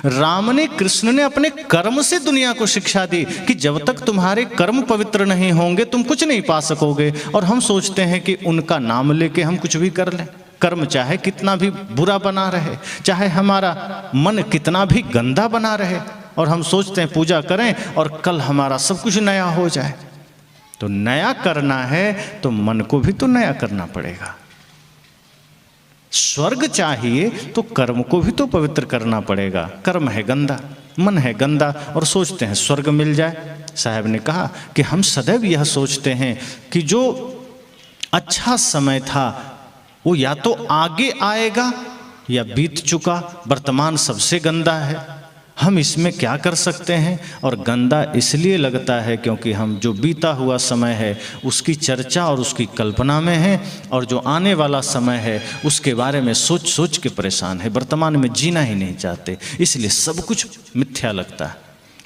राम ने, कृष्ण ने अपने कर्म से दुनिया को शिक्षा दी कि जब तक तुम्हारे कर्म पवित्र नहीं होंगे तुम कुछ नहीं पा सकोगे। और हम सोचते हैं कि उनका नाम लेके हम कुछ भी कर लें। कर्म चाहे कितना भी बुरा बना रहे, चाहे हमारा मन कितना भी गंदा बना रहे, और हम सोचते हैं पूजा करें और कल हमारा सब कुछ नया हो जाए। तो नया करना है तो मन को भी तो नया करना पड़ेगा। स्वर्ग चाहिए तो कर्म को भी तो पवित्र करना पड़ेगा। कर्म है गंदा, मन है गंदा, और सोचते हैं स्वर्ग मिल जाए। साहब ने कहा कि हम सदैव यह सोचते हैं कि जो अच्छा समय था वो या तो आगे आएगा या बीत चुका, वर्तमान सबसे गंदा है। हम इसमें क्या कर सकते हैं। और गंदा इसलिए लगता है क्योंकि हम जो बीता हुआ समय है उसकी चर्चा और उसकी कल्पना में है, और जो आने वाला समय है उसके बारे में सोच सोच के परेशान है। वर्तमान में जीना ही नहीं चाहते, इसलिए सब कुछ मिथ्या लगता है,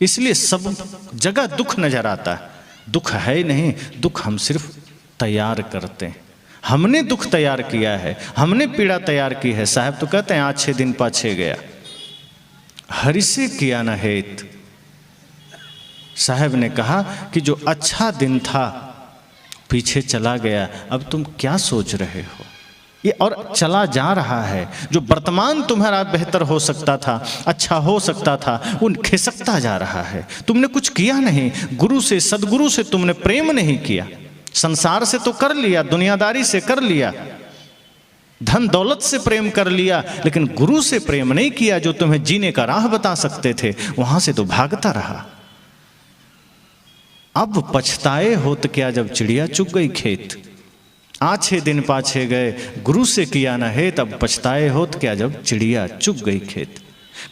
इसलिए सब जगह दुख नजर आता है। दुख है ही नहीं, दुख हम सिर्फ तैयार करते हैं। हमने दुख तैयार किया है, हमने पीड़ा तैयार की है। साहब तो कहते हैं आज 6 दिन पाछे गया, हरि से किया न हेत। साहब ने कहा कि जो अच्छा दिन था पीछे चला गया, अब तुम क्या सोच रहे हो। ये और चला जा रहा है। जो वर्तमान तुम्हारा बेहतर हो सकता था, अच्छा हो सकता था, वो खिसकता जा रहा है। तुमने कुछ किया नहीं। गुरु से, सदगुरु से तुमने प्रेम नहीं किया। संसार से तो कर लिया, दुनियादारी से कर लिया, धन दौलत से प्रेम कर लिया, लेकिन गुरु से प्रेम नहीं किया जो तुम्हें जीने का राह बता सकते थे। वहां से तो भागता रहा। अब पछताए होत क्या जब चिड़िया चुग गई खेत। आज 6 दिन पाछे गए, गुरु से किया न है, तब पछताए होत क्या जब चिड़िया चुग गई खेत।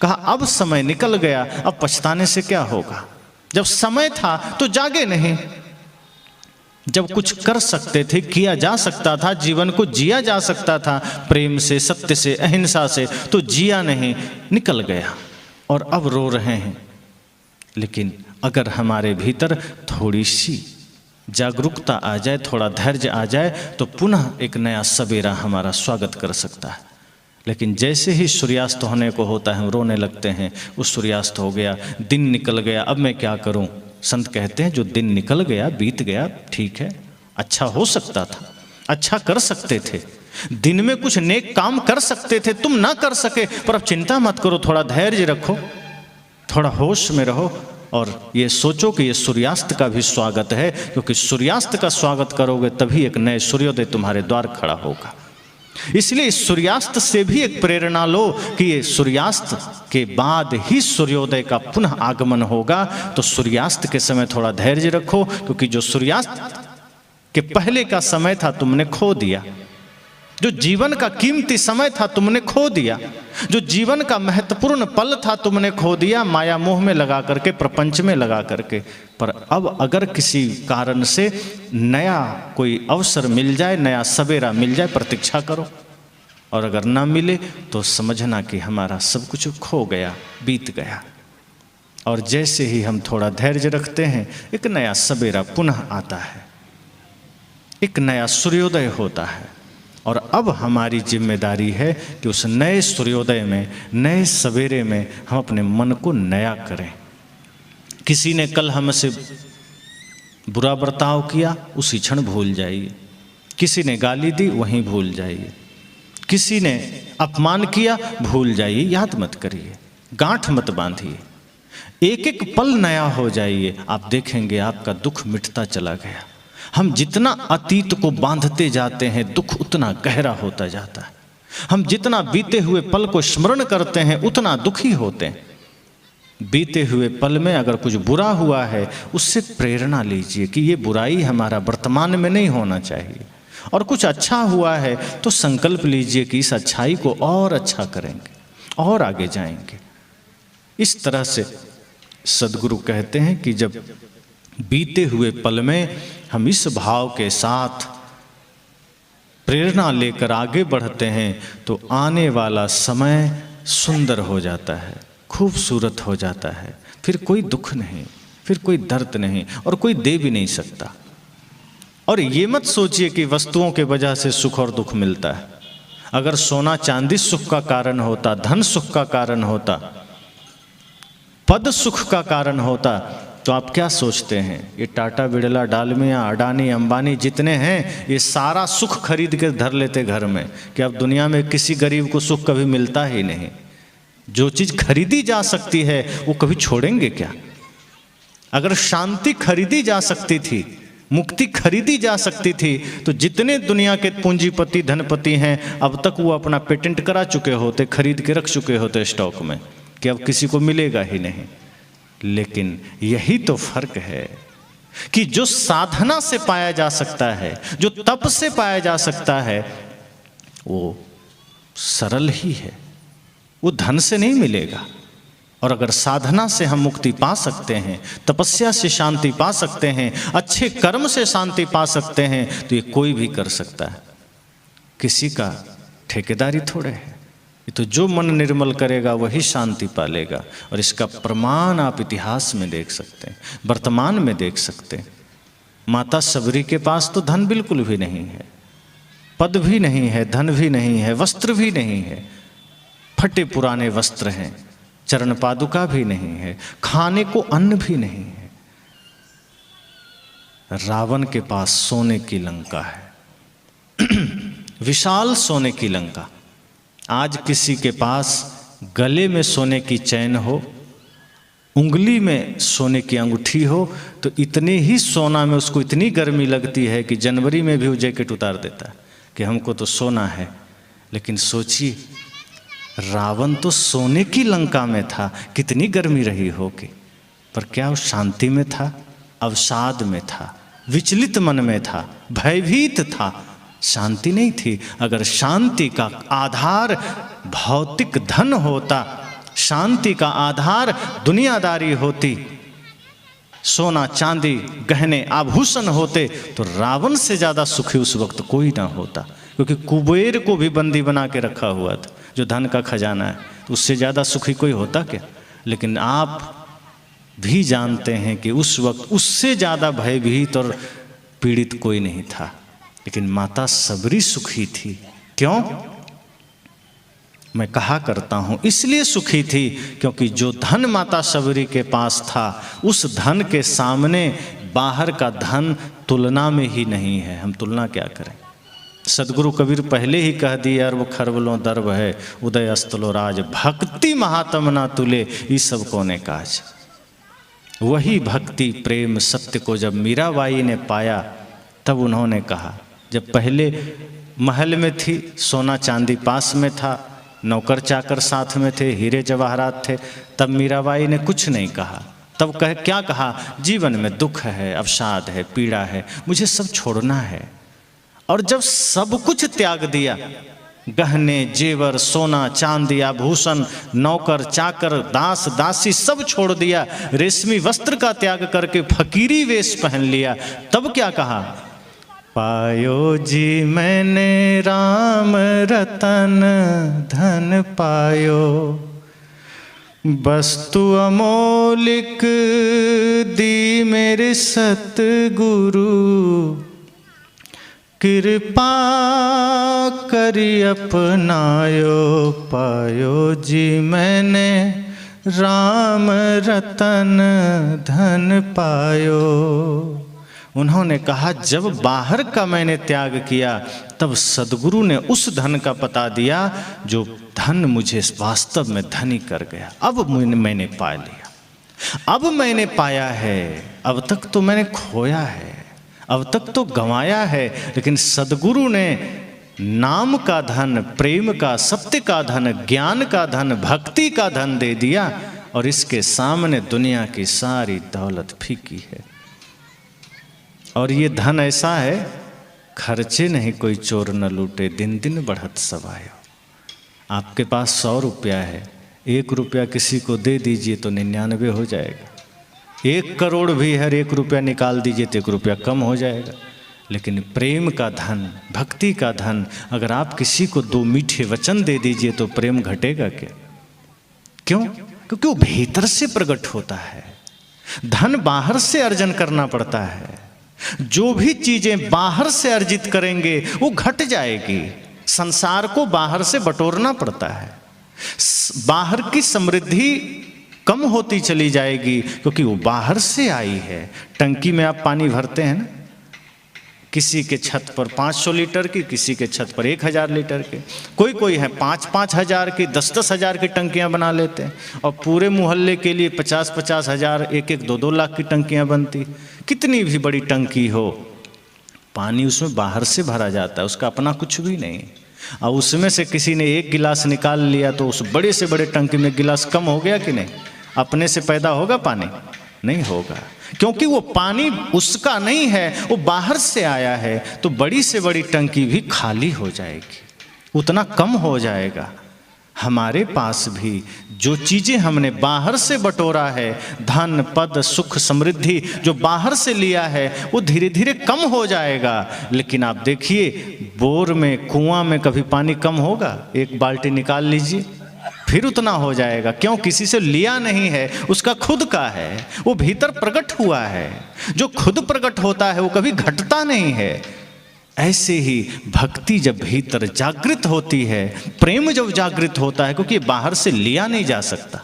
कहा अब समय निकल गया, अब पछताने से क्या होगा। जब समय था तो जागे नहीं। जब कुछ कर सकते थे, किया जा सकता था, जीवन को जिया जा सकता था प्रेम से, सत्य से, अहिंसा से, तो जिया नहीं, निकल गया और अब रो रहे हैं। लेकिन अगर हमारे भीतर थोड़ी सी जागरूकता आ जाए, थोड़ा धैर्य आ जाए, तो पुनः एक नया सवेरा हमारा स्वागत कर सकता है। लेकिन जैसे ही सूर्यास्त होने को होता है हम रोने लगते हैं, उस सूर्यास्त हो गया, दिन निकल गया, अब मैं क्या करूं। संत कहते हैं जो दिन निकल गया, बीत गया, ठीक है, अच्छा हो सकता था, अच्छा कर सकते थे, दिन में कुछ नेक काम कर सकते थे, तुम ना कर सके, पर अब चिंता मत करो, थोड़ा धैर्य रखो, थोड़ा होश में रहो, और ये सोचो कि ये सूर्यास्त का भी स्वागत है, क्योंकि सूर्यास्त का स्वागत करोगे तभी एक नए सूर्योदय तुम्हारे द्वार खड़ा होगा। इसलिए इस सूर्यास्त से भी एक प्रेरणा लो कि ये सूर्यास्त के बाद ही सूर्योदय का पुनः आगमन होगा। तो सूर्यास्त के समय थोड़ा धैर्य रखो, क्योंकि जो सूर्यास्त के पहले का समय था तुमने खो दिया। जो जीवन का कीमती समय था तुमने खो दिया। जो जीवन का महत्वपूर्ण पल था तुमने खो दिया, माया मोह में लगा करके, प्रपंच में लगा करके। पर अब अगर किसी कारण से नया कोई अवसर मिल जाए, नया सवेरा मिल जाए, प्रतीक्षा करो, और अगर ना मिले तो समझना कि हमारा सब कुछ खो गया, बीत गया। और जैसे ही हम थोड़ा धैर्य रखते हैं, एक नया सवेरा पुनः आता है, एक नया सूर्योदय होता है। और अब हमारी जिम्मेदारी है कि उस नए सूर्योदय में, नए सवेरे में हम अपने मन को नया करें। किसी ने कल हमसे बुरा बर्ताव किया, उसी क्षण भूल जाइए। किसी ने गाली दी, वहीं भूल जाइए। किसी ने अपमान किया, भूल जाइए, याद मत करिए, गांठ मत बांधिए। एक एक पल नया हो जाइए, आप देखेंगे आपका दुख मिटता चला गया। हम जितना अतीत को बांधते जाते हैं, दुख उतना गहरा होता जाता है। हम जितना बीते हुए पल को स्मरण करते हैं, उतना दुखी होते हैं। बीते हुए पल में अगर कुछ बुरा हुआ है, उससे प्रेरणा लीजिए कि ये बुराई हमारा वर्तमान में नहीं होना चाहिए। और कुछ अच्छा हुआ है तो संकल्प लीजिए कि इस अच्छाई को और अच्छा करेंगे और आगे जाएंगे। इस तरह से सदगुरु कहते हैं कि जब बीते हुए पल में हम इस भाव के साथ प्रेरणा लेकर आगे बढ़ते हैं तो आने वाला समय सुंदर हो जाता है, खूबसूरत हो जाता है। फिर कोई दुख नहीं, फिर कोई दर्द नहीं, और कोई दे भी नहीं सकता। और ये मत सोचिए कि वस्तुओं के वजह से सुख और दुख मिलता है। अगर सोना चांदी सुख का कारण होता, धन सुख का कारण होता, पद सुख का कारण होता, तो आप क्या सोचते हैं? ये टाटा बिड़ला डालमिया अडानी अंबानी जितने हैं, ये सारा सुख खरीद के धर लेते घर में कि अब दुनिया में किसी गरीब को सुख कभी मिलता ही नहीं। जो चीज़ खरीदी जा सकती है वो कभी छोड़ेंगे क्या? अगर शांति खरीदी जा सकती थी, मुक्ति खरीदी जा सकती थी, तो जितने दुनिया के पूंजीपति धनपति हैं अब तक वो अपना पेटेंट करा चुके होते, खरीद के रख चुके होते स्टॉक में कि अब किसी को मिलेगा ही नहीं। लेकिन यही तो फर्क है कि जो साधना से पाया जा सकता है, जो तप से पाया जा सकता है, वो सरल ही है, वो धन से नहीं मिलेगा। और अगर साधना से हम मुक्ति पा सकते हैं, तपस्या से शांति पा सकते हैं, अच्छे कर्म से शांति पा सकते हैं, तो ये कोई भी कर सकता है। किसी का ठेकेदारी थोड़े है। ये तो जो मन निर्मल करेगा वही शांति पालेगा। और इसका प्रमाण आप इतिहास में देख सकते हैं, वर्तमान में देख सकते हैं। माता सबरी के पास तो धन बिल्कुल भी नहीं है, पद भी नहीं है, धन भी नहीं है, वस्त्र भी नहीं है, फटे पुराने वस्त्र हैं, चरण पादुका भी नहीं है, खाने को अन्न भी नहीं है। रावण के पास सोने की लंका है विशाल सोने की लंका। आज किसी के पास गले में सोने की चैन हो, उंगली में सोने की अंगूठी हो, तो इतने ही सोना में उसको इतनी गर्मी लगती है कि जनवरी में भी वो जैकेट उतार देता है कि हमको तो सोना है। लेकिन सोचिए, रावण तो सोने की लंका में था, कितनी गर्मी रही होगी, पर क्या वो शांति में था? अवसाद में था, विचलित मन में था, भयभीत था, शांति नहीं थी। अगर शांति का आधार भौतिक धन होता, शांति का आधार दुनियादारी होती, सोना चांदी गहने आभूषण होते, तो रावण से ज़्यादा सुखी उस वक्त कोई ना होता। क्योंकि कुबेर को भी बंदी बना के रखा हुआ था, जो धन का खजाना है, तो उससे ज़्यादा सुखी कोई होता क्या? लेकिन आप भी जानते हैं कि उस वक्त उससे ज़्यादा भयभीत और पीड़ित कोई नहीं था। लेकिन माता सबरी सुखी थी। क्यों? मैं कहा करता हूँ इसलिए सुखी थी क्योंकि जो धन माता सबरी के पास था, उस धन के सामने बाहर का धन तुलना में ही नहीं है। हम तुलना क्या करें? सदगुरु कबीर पहले ही कह दिए, अरब खरबलों दर्ब है उदय अस्तलो राज, भक्ति महात्म ना तुले ये सब कोने काज। वही भक्ति प्रेम सत्य को जब मीराबाई ने पाया, तब उन्होंने कहा, जब पहले महल में थी, सोना चांदी पास में था, नौकर चाकर साथ में थे, हीरे जवाहरात थे, तब मीराबाई ने कुछ नहीं कहा। तब क्या कहा? जीवन में दुख है, अवसाद है, पीड़ा है, मुझे सब छोड़ना है। और जब सब कुछ त्याग दिया, गहने जेवर सोना चांदी आभूषण, नौकर चाकर दास दासी सब छोड़ दिया, रेशमी वस्त्र का त्याग करके फकीरी वेश पहन लिया, तब क्या कहा? पायो जी मैंने राम रतन धन पायो, वस्तु अमोलिक दी मेरे सतगुरु, कृपा करी अपनायो, पायो जी मैंने राम रतन धन पायो। उन्होंने कहा, जब बाहर का मैंने त्याग किया, तब सदगुरु ने उस धन का पता दिया जो धन मुझे वास्तव में धनी कर गया। अब मैंने पा लिया, अब मैंने पाया है। अब तक तो मैंने खोया है, अब तक तो गंवाया है, लेकिन सदगुरु ने नाम का धन, प्रेम का, सत्य का धन, ज्ञान का धन, भक्ति का धन दे दिया, और इसके सामने दुनिया की सारी दौलत फीकी है। और ये धन ऐसा है, खर्चे नहीं कोई चोर न लूटे, दिन दिन बढ़त सवायो। आपके पास 100 रुपया है, 1 रुपया किसी को दे दीजिए तो 99 हो जाएगा। 1 करोड़ भी हर 1 रुपया निकाल दीजिए तो 1 रुपया कम हो जाएगा। लेकिन प्रेम का धन, भक्ति का धन, अगर आप किसी को 2 मीठे वचन दे दीजिए तो प्रेम घटेगा क्या? क्यों? क्योंकि वो भीतर से प्रकट होता है। धन बाहर से अर्जन करना पड़ता है। जो भी चीजें बाहर से अर्जित करेंगे वो घट जाएगी। संसार को बाहर से बटोरना पड़ता है। बाहर की समृद्धि कम होती चली जाएगी क्योंकि वो बाहर से आई है। टंकी में आप पानी भरते हैं ना, किसी के छत पर 500 लीटर की, किसी के छत पर 1000 लीटर के, कोई है 5-5 हज़ार की, 10-10 हज़ार की टंकियां बना लेते हैं। और पूरे मोहल्ले के लिए 50-50 हज़ार, 1-1, 2-2 लाख की टंकियां बनती। कितनी भी बड़ी टंकी हो, पानी उसमें बाहर से भरा जाता है, उसका अपना कुछ भी नहीं। और उसमें से किसी ने 1 गिलास निकाल लिया तो उस बड़े से बड़े टंकी में गिलास कम हो गया कि नहीं? अपने से पैदा होगा पानी? नहीं होगा, क्योंकि वो पानी उसका नहीं है, वो बाहर से आया है। तो बड़ी से बड़ी टंकी भी खाली हो जाएगी, उतना कम हो जाएगा। हमारे पास भी जो चीजें हमने बाहर से बटोरा है, धन, पद, सुख, समृद्धि, जो बाहर से लिया है, वो धीरे धीरे कम हो जाएगा। लेकिन आप देखिए, बोर में, कुआं में कभी पानी कम होगा? 1 बाल्टी निकाल लीजिए, फिर उतना हो जाएगा। क्यों? किसी से लिया नहीं है, उसका खुद का है, वो भीतर प्रकट हुआ है। जो खुद प्रकट होता है वो कभी घटता नहीं है। ऐसे ही भक्ति जब भीतर जागृत होती है, प्रेम जब जागृत होता है, क्योंकि बाहर से लिया नहीं जा सकता,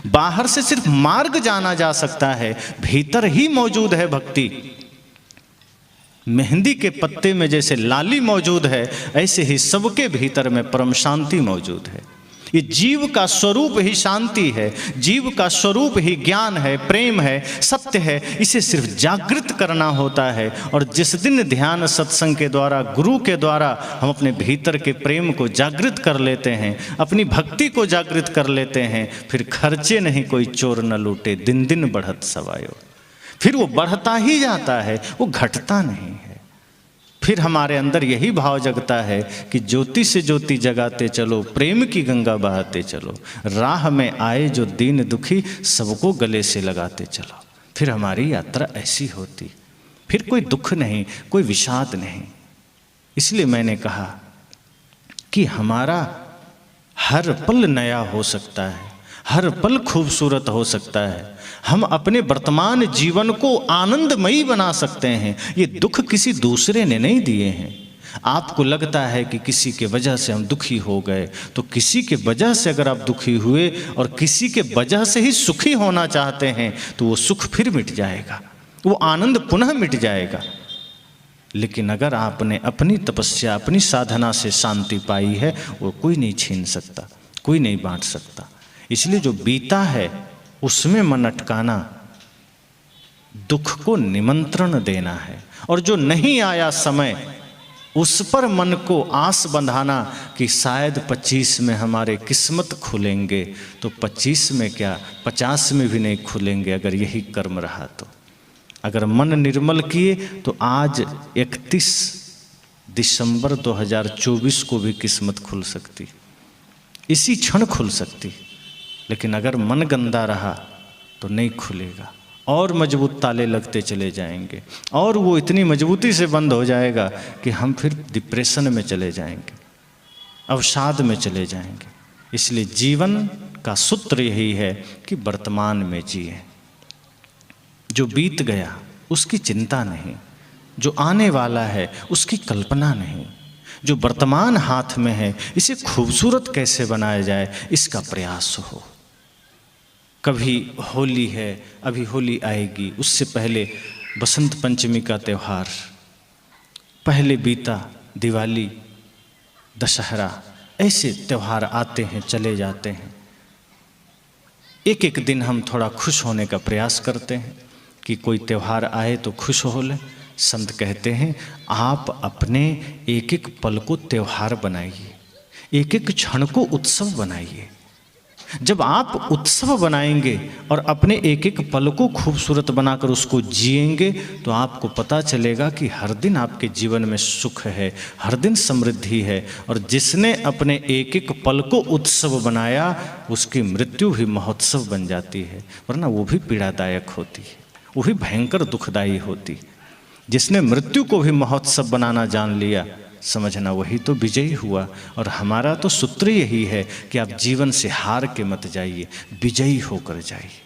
बाहर से सिर्फ मार्ग जाना जा सकता है, भीतर ही मौजूद है भक्ति। मेहंदी के पत्ते में जैसे लाली मौजूद है, ऐसे ही सबके भीतर में परम शांति मौजूद है। ये जीव का स्वरूप ही शांति है, जीव का स्वरूप ही ज्ञान है, प्रेम है, सत्य है। इसे सिर्फ जागृत करना होता है। और जिस दिन ध्यान सत्संग के द्वारा, गुरु के द्वारा हम अपने भीतर के प्रेम को जागृत कर लेते हैं, अपनी भक्ति को जागृत कर लेते हैं, फिर खर्चे नहीं कोई चोर न लूटे, दिन दिन बढ़त सवायो। फिर वो बढ़ता ही जाता है, वो घटता नहीं है। फिर हमारे अंदर यही भाव जगता है कि ज्योति से ज्योति जगाते चलो, प्रेम की गंगा बहाते चलो, राह में आए जो दीन दुखी, सबको गले से लगाते चलो। फिर हमारी यात्रा ऐसी होती, फिर कोई दुख नहीं, कोई विषाद नहीं। इसलिए मैंने कहा कि हमारा हर पल नया हो सकता है, हर पल खूबसूरत हो सकता है। हम अपने वर्तमान जीवन को आनंदमयी बना सकते हैं। ये दुख किसी दूसरे ने नहीं दिए हैं। आपको लगता है कि किसी के वजह से हम दुखी हो गए, तो किसी के वजह से अगर आप दुखी हुए और किसी के वजह से ही सुखी होना चाहते हैं, तो वो सुख फिर मिट जाएगा, वो आनंद पुनः मिट जाएगा। लेकिन अगर आपने अपनी तपस्या, अपनी साधना से शांति पाई है, वो कोई नहीं छीन सकता, कोई नहीं बांट सकता। इसलिए जो बीता है उसमें मन अटकाना, दुख को निमंत्रण देना है। और जो नहीं आया समय, उस पर मन को आस बंधाना कि शायद 25 में हमारे किस्मत खुलेंगे। तो 25 में क्या, 50 में भी नहीं खुलेंगे अगर यही कर्म रहा तो। अगर मन निर्मल किए तो आज 31 दिसंबर 2024 को भी किस्मत खुल सकती, इसी क्षण खुल सकती। लेकिन अगर मन गंदा रहा तो नहीं खुलेगा, और मजबूत ताले लगते चले जाएंगे, और वो इतनी मजबूती से बंद हो जाएगा कि हम फिर डिप्रेशन में चले जाएंगे, अवसाद में चले जाएंगे। इसलिए जीवन का सूत्र यही है कि वर्तमान में जिए। जो बीत गया उसकी चिंता नहीं, जो आने वाला है उसकी कल्पना नहीं, जो वर्तमान हाथ में है इसे खूबसूरत कैसे बनाया जाए, इसका प्रयास हो। कभी होली है, अभी होली आएगी, उससे पहले बसंत पंचमी का त्यौहार, पहले बीता दिवाली, दशहरा, ऐसे त्यौहार आते हैं चले जाते हैं। एक एक दिन हम थोड़ा खुश होने का प्रयास करते हैं कि कोई त्यौहार आए तो खुश हो ले। संत कहते हैं आप अपने एक एक पल को त्यौहार बनाइए, एक एक क्षण को उत्सव बनाइए। जब आप उत्सव बनाएंगे और अपने एक एक पल को खूबसूरत बनाकर उसको जिएंगे तो आपको पता चलेगा कि हर दिन आपके जीवन में सुख है, हर दिन समृद्धि है। और जिसने अपने एक एक पल को उत्सव बनाया उसकी मृत्यु भी महोत्सव बन जाती है, वरना वो भी पीड़ादायक होती है, वो भी भयंकर दुखदायी होती। जिसने मृत्यु को भी महोत्सव बनाना जान लिया समझना वही तो विजयी हुआ। और हमारा तो सूत्र यही है कि आप जीवन से हार के मत जाइए, विजयी होकर जाइए।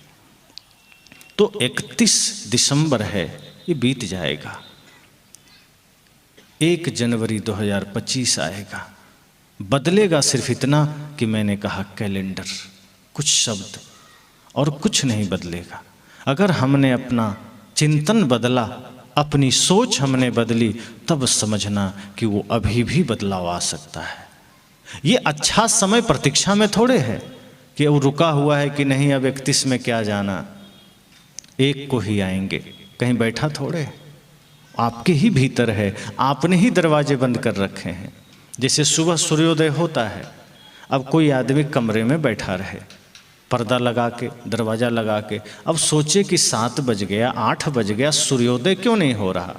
तो 31 दिसंबर है, ये बीत जाएगा। 1 जनवरी 2025 आएगा। बदलेगा सिर्फ इतना कि मैंने कहा कैलेंडर, कुछ शब्द और कुछ नहीं बदलेगा। अगर हमने अपना चिंतन बदला, अपनी सोच हमने बदली, तब समझना कि वो अभी भी बदलाव आ सकता है। ये अच्छा समय प्रतीक्षा में थोड़े है कि वो रुका हुआ है कि नहीं अब 31 में क्या जाना, एक को ही आएंगे, कहीं बैठा थोड़े, आपके ही भीतर है, आपने ही दरवाजे बंद कर रखे हैं। जैसे सुबह सूर्योदय होता है, अब कोई आदमी कमरे में बैठा रहे पर्दा लगा के, दरवाज़ा लगा के, अब सोचे कि 7 बज गया, 8 बज गया, सूर्योदय क्यों नहीं हो रहा।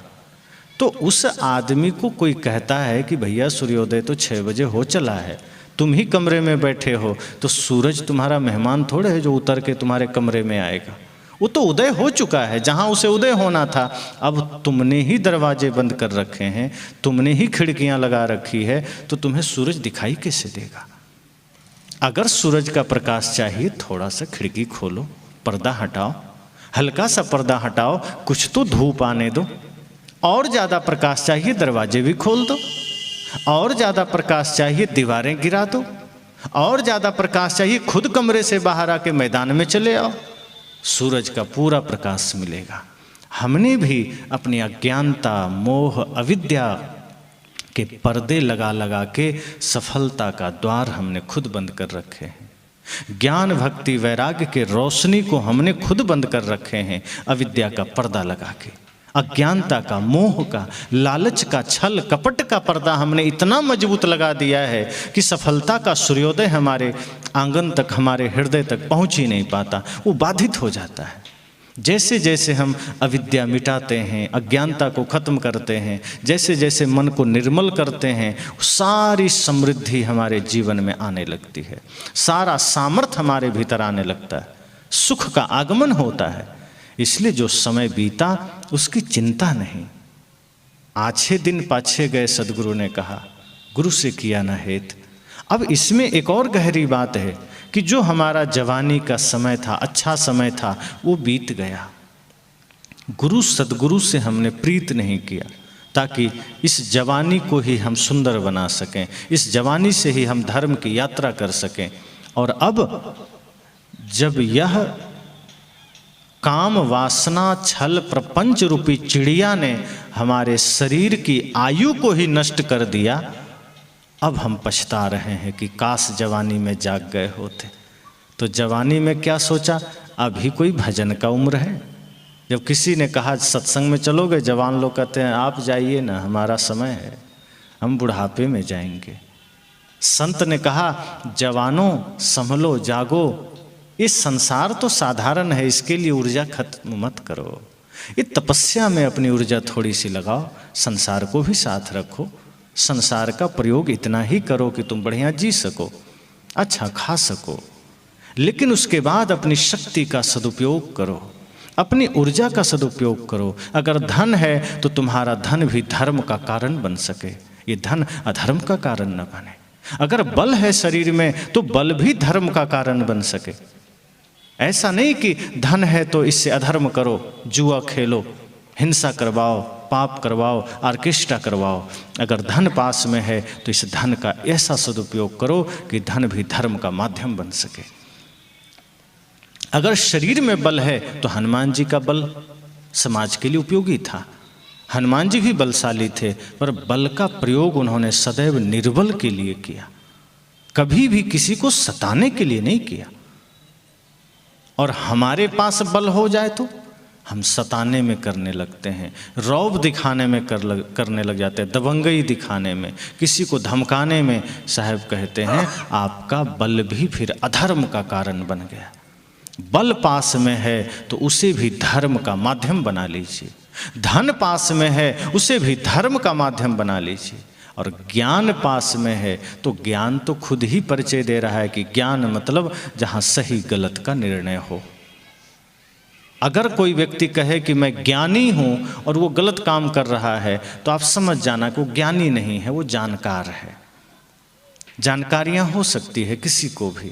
तो उस आदमी को कोई कहता है कि भैया सूर्योदय तो 6 बजे हो चला है, तुम ही कमरे में बैठे हो, तो सूरज तुम्हारा मेहमान थोड़े है जो उतर के तुम्हारे कमरे में आएगा। वो तो उदय हो चुका है जहाँ उसे उदय होना था। अब तुमने ही दरवाजे बंद कर रखे हैं, तुमने ही खिड़कियाँ लगा रखी है, तो तुम्हें सूरज दिखाई कैसे देगा। अगर सूरज का प्रकाश चाहिए थोड़ा सा खिड़की खोलो, पर्दा हटाओ, हल्का सा पर्दा हटाओ, कुछ तो धूप आने दो। और ज़्यादा प्रकाश चाहिए दरवाजे भी खोल दो, और ज़्यादा प्रकाश चाहिए दीवारें गिरा दो, और ज़्यादा प्रकाश चाहिए खुद कमरे से बाहर आके मैदान में चले आओ, सूरज का पूरा प्रकाश मिलेगा। हमने भी अपनी अज्ञानता, मोह, अविद्या के पर्दे लगा लगा के सफलता का द्वार हमने खुद बंद कर रखे हैं। ज्ञान, भक्ति, वैराग्य के रोशनी को हमने खुद बंद कर रखे हैं अविद्या का पर्दा लगा के। अज्ञानता का, मोह का, लालच का, छल कपट का पर्दा हमने इतना मजबूत लगा दिया है कि सफलता का सूर्योदय हमारे आंगन तक, हमारे हृदय तक पहुंच ही नहीं पाता, वो बाधित हो जाता है। जैसे जैसे हम अविद्या मिटाते हैं, अज्ञानता को खत्म करते हैं, जैसे जैसे मन को निर्मल करते हैं, सारी समृद्धि हमारे जीवन में आने लगती है, सारा सामर्थ्य हमारे भीतर आने लगता है, सुख का आगमन होता है। इसलिए जो समय बीता उसकी चिंता नहीं। आछे दिन पाछे गए, सदगुरु ने कहा, गुरु से किया न हेत। अब इसमें एक और गहरी बात है कि जो हमारा जवानी का समय था, अच्छा समय था, वो बीत गया। गुरु सदगुरु से हमने प्रीत नहीं किया ताकि इस जवानी को ही हम सुंदर बना सकें, इस जवानी से ही हम धर्म की यात्रा कर सकें। और अब जब यह काम, वासना, छल, प्रपंच रूपी चिड़िया ने हमारे शरीर की आयु को ही नष्ट कर दिया, अब हम पछता रहे हैं कि काश जवानी में जाग गए होते। तो जवानी में क्या सोचा, अभी कोई भजन का उम्र है। जब किसी ने कहा सत्संग में चलोगे, जवान लोग कहते हैं आप जाइए ना, हमारा समय है, हम बुढ़ापे में जाएंगे। संत ने कहा जवानों संभलो, जागो, इस संसार तो साधारण है, इसके लिए ऊर्जा खत्म मत करो। ये तपस्या में अपनी ऊर्जा थोड़ी सी लगाओ, संसार को भी साथ रखो। संसार का प्रयोग इतना ही करो कि तुम बढ़िया जी सको, अच्छा खा सको, लेकिन उसके बाद अपनी शक्ति का सदुपयोग करो, अपनी ऊर्जा का सदुपयोग करो। अगर धन है तो तुम्हारा धन भी धर्म का कारण बन सके, ये धन अधर्म का कारण न बने। अगर बल है शरीर में तो बल भी धर्म का कारण बन सके। ऐसा नहीं कि धन है तो इससे अधर्म करो, जुआ खेलो, हिंसा करवाओ, पाप करवाओ, ऑर्केस्ट्रा करवाओ। अगर धन पास में है तो इस धन का ऐसा सदुपयोग करो कि धन भी धर्म का माध्यम बन सके। अगर शरीर में बल है तो हनुमान जी का बल समाज के लिए उपयोगी था। हनुमान जी भी बलशाली थे, पर बल का प्रयोग उन्होंने सदैव निर्बल के लिए किया, कभी भी किसी को सताने के लिए नहीं किया। और हमारे पास बल हो जाए तो हम सताने में करने लगते हैं, रौब दिखाने में करने लग जाते हैं, दबंगई दिखाने में, किसी को धमकाने में। साहब कहते हैं आपका बल भी फिर अधर्म का कारण बन गया। बल पास में है तो उसे भी धर्म का माध्यम बना लीजिए, धन पास में है उसे भी धर्म का माध्यम बना लीजिए, और ज्ञान पास में है तो ज्ञान तो खुद ही परिचय दे रहा है कि ज्ञान मतलब जहाँ सही गलत का निर्णय हो। अगर कोई व्यक्ति कहे कि मैं ज्ञानी हूँ और वो गलत काम कर रहा है तो आप समझ जाना कि वो ज्ञानी नहीं है, वो जानकार है। जानकारियाँ हो सकती है किसी को भी,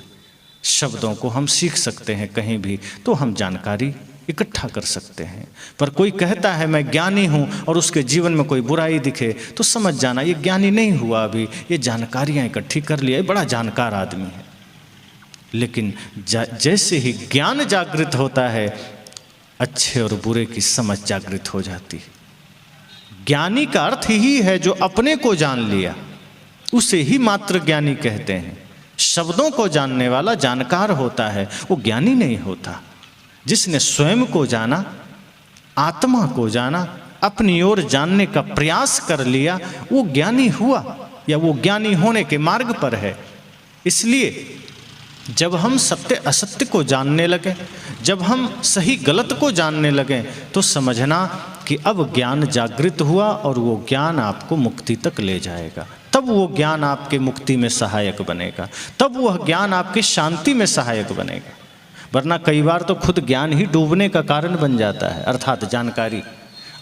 शब्दों को हम सीख सकते हैं कहीं भी, तो हम जानकारी इकट्ठा कर सकते हैं। पर कोई कहता है मैं ज्ञानी हूँ और उसके जीवन में कोई बुराई दिखे तो समझ जाना ये ज्ञानी नहीं हुआ, अभी ये जानकारियाँ इकट्ठी कर लिया, बड़ा जानकार आदमी है। लेकिन जैसे ही ज्ञान जागृत होता है, अच्छे और बुरे की समझ जागृत हो जाती है। ज्ञानी का अर्थ ही है जो अपने को जान लिया, उसे ही मात्र ज्ञानी कहते हैं। शब्दों को जानने वाला जानकार होता है, वो ज्ञानी नहीं होता। जिसने स्वयं को जाना, आत्मा को जाना, अपनी ओर जानने का प्रयास कर लिया, वो ज्ञानी हुआ या वो ज्ञानी होने के मार्ग पर है। इसलिए जब हम सत्य असत्य को जानने लगे, जब हम सही गलत को जानने लगे, तो समझना कि अब ज्ञान जागृत हुआ और वो ज्ञान आपको मुक्ति तक ले जाएगा। तब वो ज्ञान आपके मुक्ति में सहायक बनेगा, तब वह ज्ञान आपकी शांति में सहायक बनेगा। वरना कई बार तो खुद ज्ञान ही डूबने का कारण बन जाता है। अर्थात जानकारी,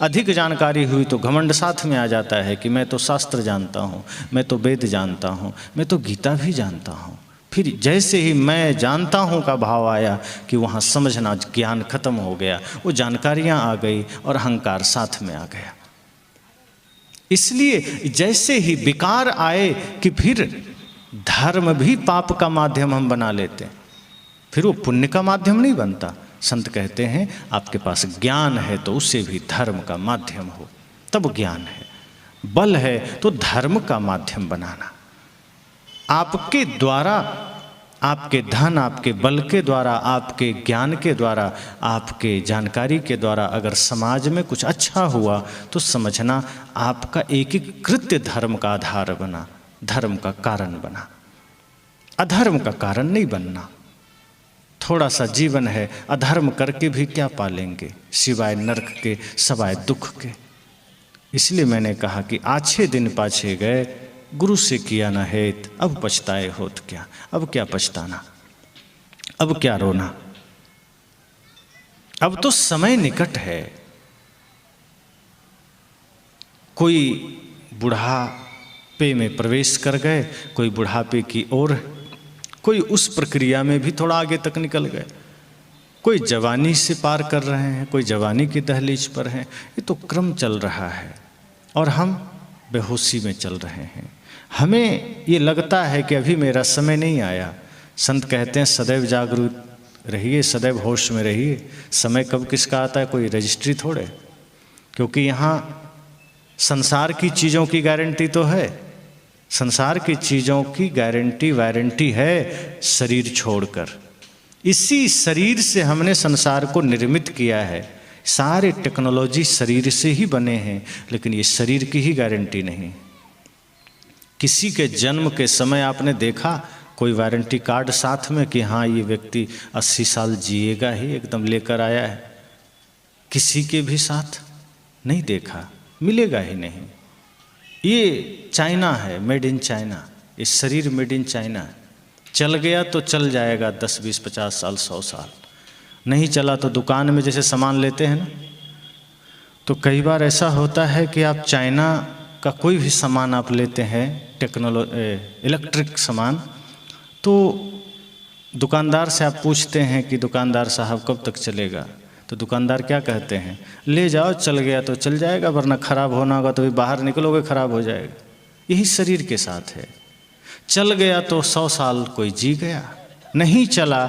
अधिक जानकारी हुई तो घमंड साथ में आ जाता है कि मैं तो शास्त्र जानता हूँ, मैं तो वेद जानता हूँ, मैं तो गीता भी जानता हूँ। फिर जैसे ही मैं जानता हूँ का भाव आया कि वहाँ समझना ज्ञान खत्म हो गया, वो जानकारियाँ आ गई और अहंकार साथ में आ गया। इसलिए जैसे ही विकार आए कि फिर धर्म भी पाप का माध्यम हम बना लेते हैं, फिर वो पुण्य का माध्यम नहीं बनता। संत कहते हैं आपके पास ज्ञान है तो उससे भी धर्म का माध्यम हो, तब ज्ञान है। बल है तो धर्म का माध्यम बनाना। आपके द्वारा, आपके धन, आपके बल के द्वारा, आपके ज्ञान के द्वारा, आपके जानकारी के द्वारा अगर समाज में कुछ अच्छा हुआ तो समझना आपका एक एक कृत्य धर्म का आधार बना, धर्म का कारण बना, अधर्म का कारण नहीं बनना। थोड़ा सा जीवन है, अधर्म करके भी क्या पालेंगे सिवाय नरक के, सवाय दुख के। इसलिए मैंने कहा कि आछे दिन पाछे गए, गुरु से किया न हेत, अब पछताए होत क्या। अब क्या पछताना, अब क्या रोना, अब तो समय निकट है। कोई बुढ़ापे में प्रवेश कर गए, कोई बुढ़ापे की ओर, कोई उस प्रक्रिया में भी थोड़ा आगे तक निकल गए, कोई जवानी से पार कर रहे हैं, कोई जवानी की दहलीज पर हैं। ये तो क्रम चल रहा है और हम बेहोशी में चल रहे हैं। हमें ये लगता है कि अभी मेरा समय नहीं आया। संत कहते हैं सदैव जागरूक रहिए, सदैव होश में रहिए। समय कब किसका आता है कोई रजिस्ट्री थोड़े, क्योंकि यहाँ संसार की चीज़ों की गारंटी तो है, संसार की चीज़ों की गारंटी वारंटी है शरीर छोड़कर। इसी शरीर से हमने संसार को निर्मित किया है। सारे टेक्नोलॉजी शरीर से ही बने हैं, लेकिन ये शरीर की ही गारंटी नहीं। किसी के जन्म के समय आपने देखा कोई वारंटी कार्ड साथ में कि हाँ ये व्यक्ति 80 साल जिएगा ही, एकदम लेकर आया है? किसी के भी साथ नहीं देखा, मिलेगा ही नहीं। ये चाइना है, मेड इन चाइना, ये शरीर मेड इन चाइना है। चल गया तो चल जाएगा 10, 20, 50 साल, 100 साल। नहीं चला तो दुकान में जैसे सामान लेते हैं ना, तो कई बार ऐसा होता है कि आप चाइना का कोई भी सामान आप लेते हैं, इलेक्ट्रिक सामान, तो दुकानदार से आप पूछते हैं कि दुकानदार साहब कब तक चलेगा, तो दुकानदार क्या कहते हैं, ले जाओ, चल गया तो चल जाएगा, वरना ख़राब होना होगा तो भी बाहर निकलोगे ख़राब हो जाएगा। यही शरीर के साथ है। चल गया तो 100 साल कोई जी गया, नहीं चला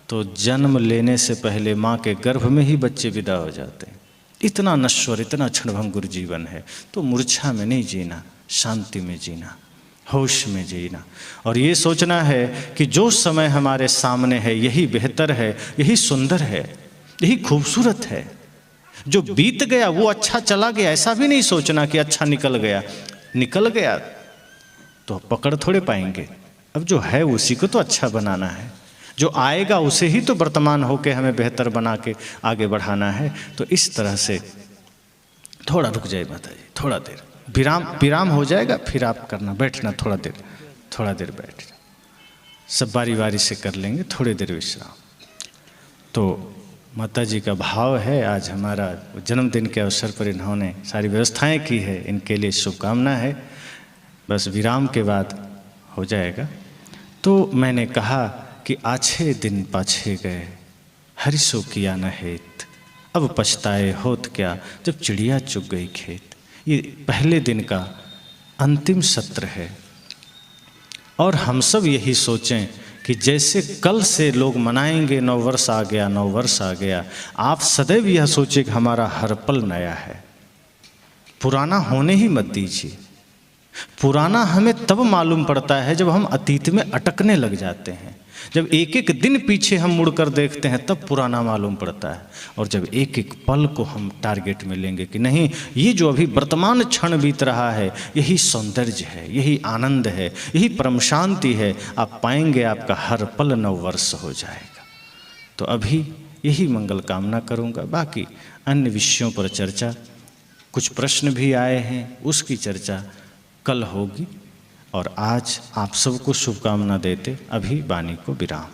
तो जन्म लेने से पहले माँ के गर्भ में ही बच्चे विदा हो जाते हैं। इतना नश्वर, इतना क्षणभंगुर जीवन है। तो मूर्छा में नहीं जीना, शांति में जीना, होश में जीना, और ये सोचना है कि जो समय हमारे सामने है यही बेहतर है, यही सुंदर है, यही खूबसूरत है। जो बीत गया वो अच्छा चला गया, ऐसा भी नहीं सोचना कि अच्छा निकल गया। निकल गया तो पकड़ थोड़े पाएंगे, अब जो है उसी को तो अच्छा बनाना है, जो आएगा उसे ही तो वर्तमान होके हमें बेहतर बना के आगे बढ़ाना है। तो इस तरह से थोड़ा रुक जाए माता जी, थोड़ा देर विराम हो जाएगा, फिर आप करना, बैठना थोड़ा देर बैठ जाओ, सब बारी बारी से कर लेंगे, थोड़ी देर विश्राम। तो माता जी का भाव है, आज हमारा जन्मदिन के अवसर पर इन्होंने सारी व्यवस्थाएं की है, इनके लिए शुभकामना है। बस विराम के बाद हो जाएगा। तो मैंने कहा कि आछे दिन पाछे गए, हरिसो किया न हेत, अब पछताए होत क्या, जब चिड़िया चुग गई खेत। ये पहले दिन का अंतिम सत्र है, और हम सब यही सोचें कि जैसे कल से लोग मनाएंगे नव वर्ष आ गया, नव वर्ष आ गया, आप सदैव यह सोचें कि हमारा हर पल नया है। पुराना होने ही मत दीजिए। पुराना हमें तब मालूम पड़ता है जब हम अतीत में अटकने लग जाते हैं, जब एक एक दिन पीछे हम मुड़कर देखते हैं तब पुराना मालूम पड़ता है। और जब एक एक पल को हम टारगेट में लेंगे कि नहीं, ये जो अभी वर्तमान क्षण बीत रहा है यही सौंदर्य है, यही आनंद है, यही परम शांति है, आप पाएंगे आपका हर पल नव वर्ष हो जाएगा। तो अभी यही मंगल कामना करूँगा। बाकी अन्य विषयों पर चर्चा, कुछ प्रश्न भी आए हैं, उसकी चर्चा कल होगी। और आज आप सबको शुभकामना देते अभी वाणी को विराम।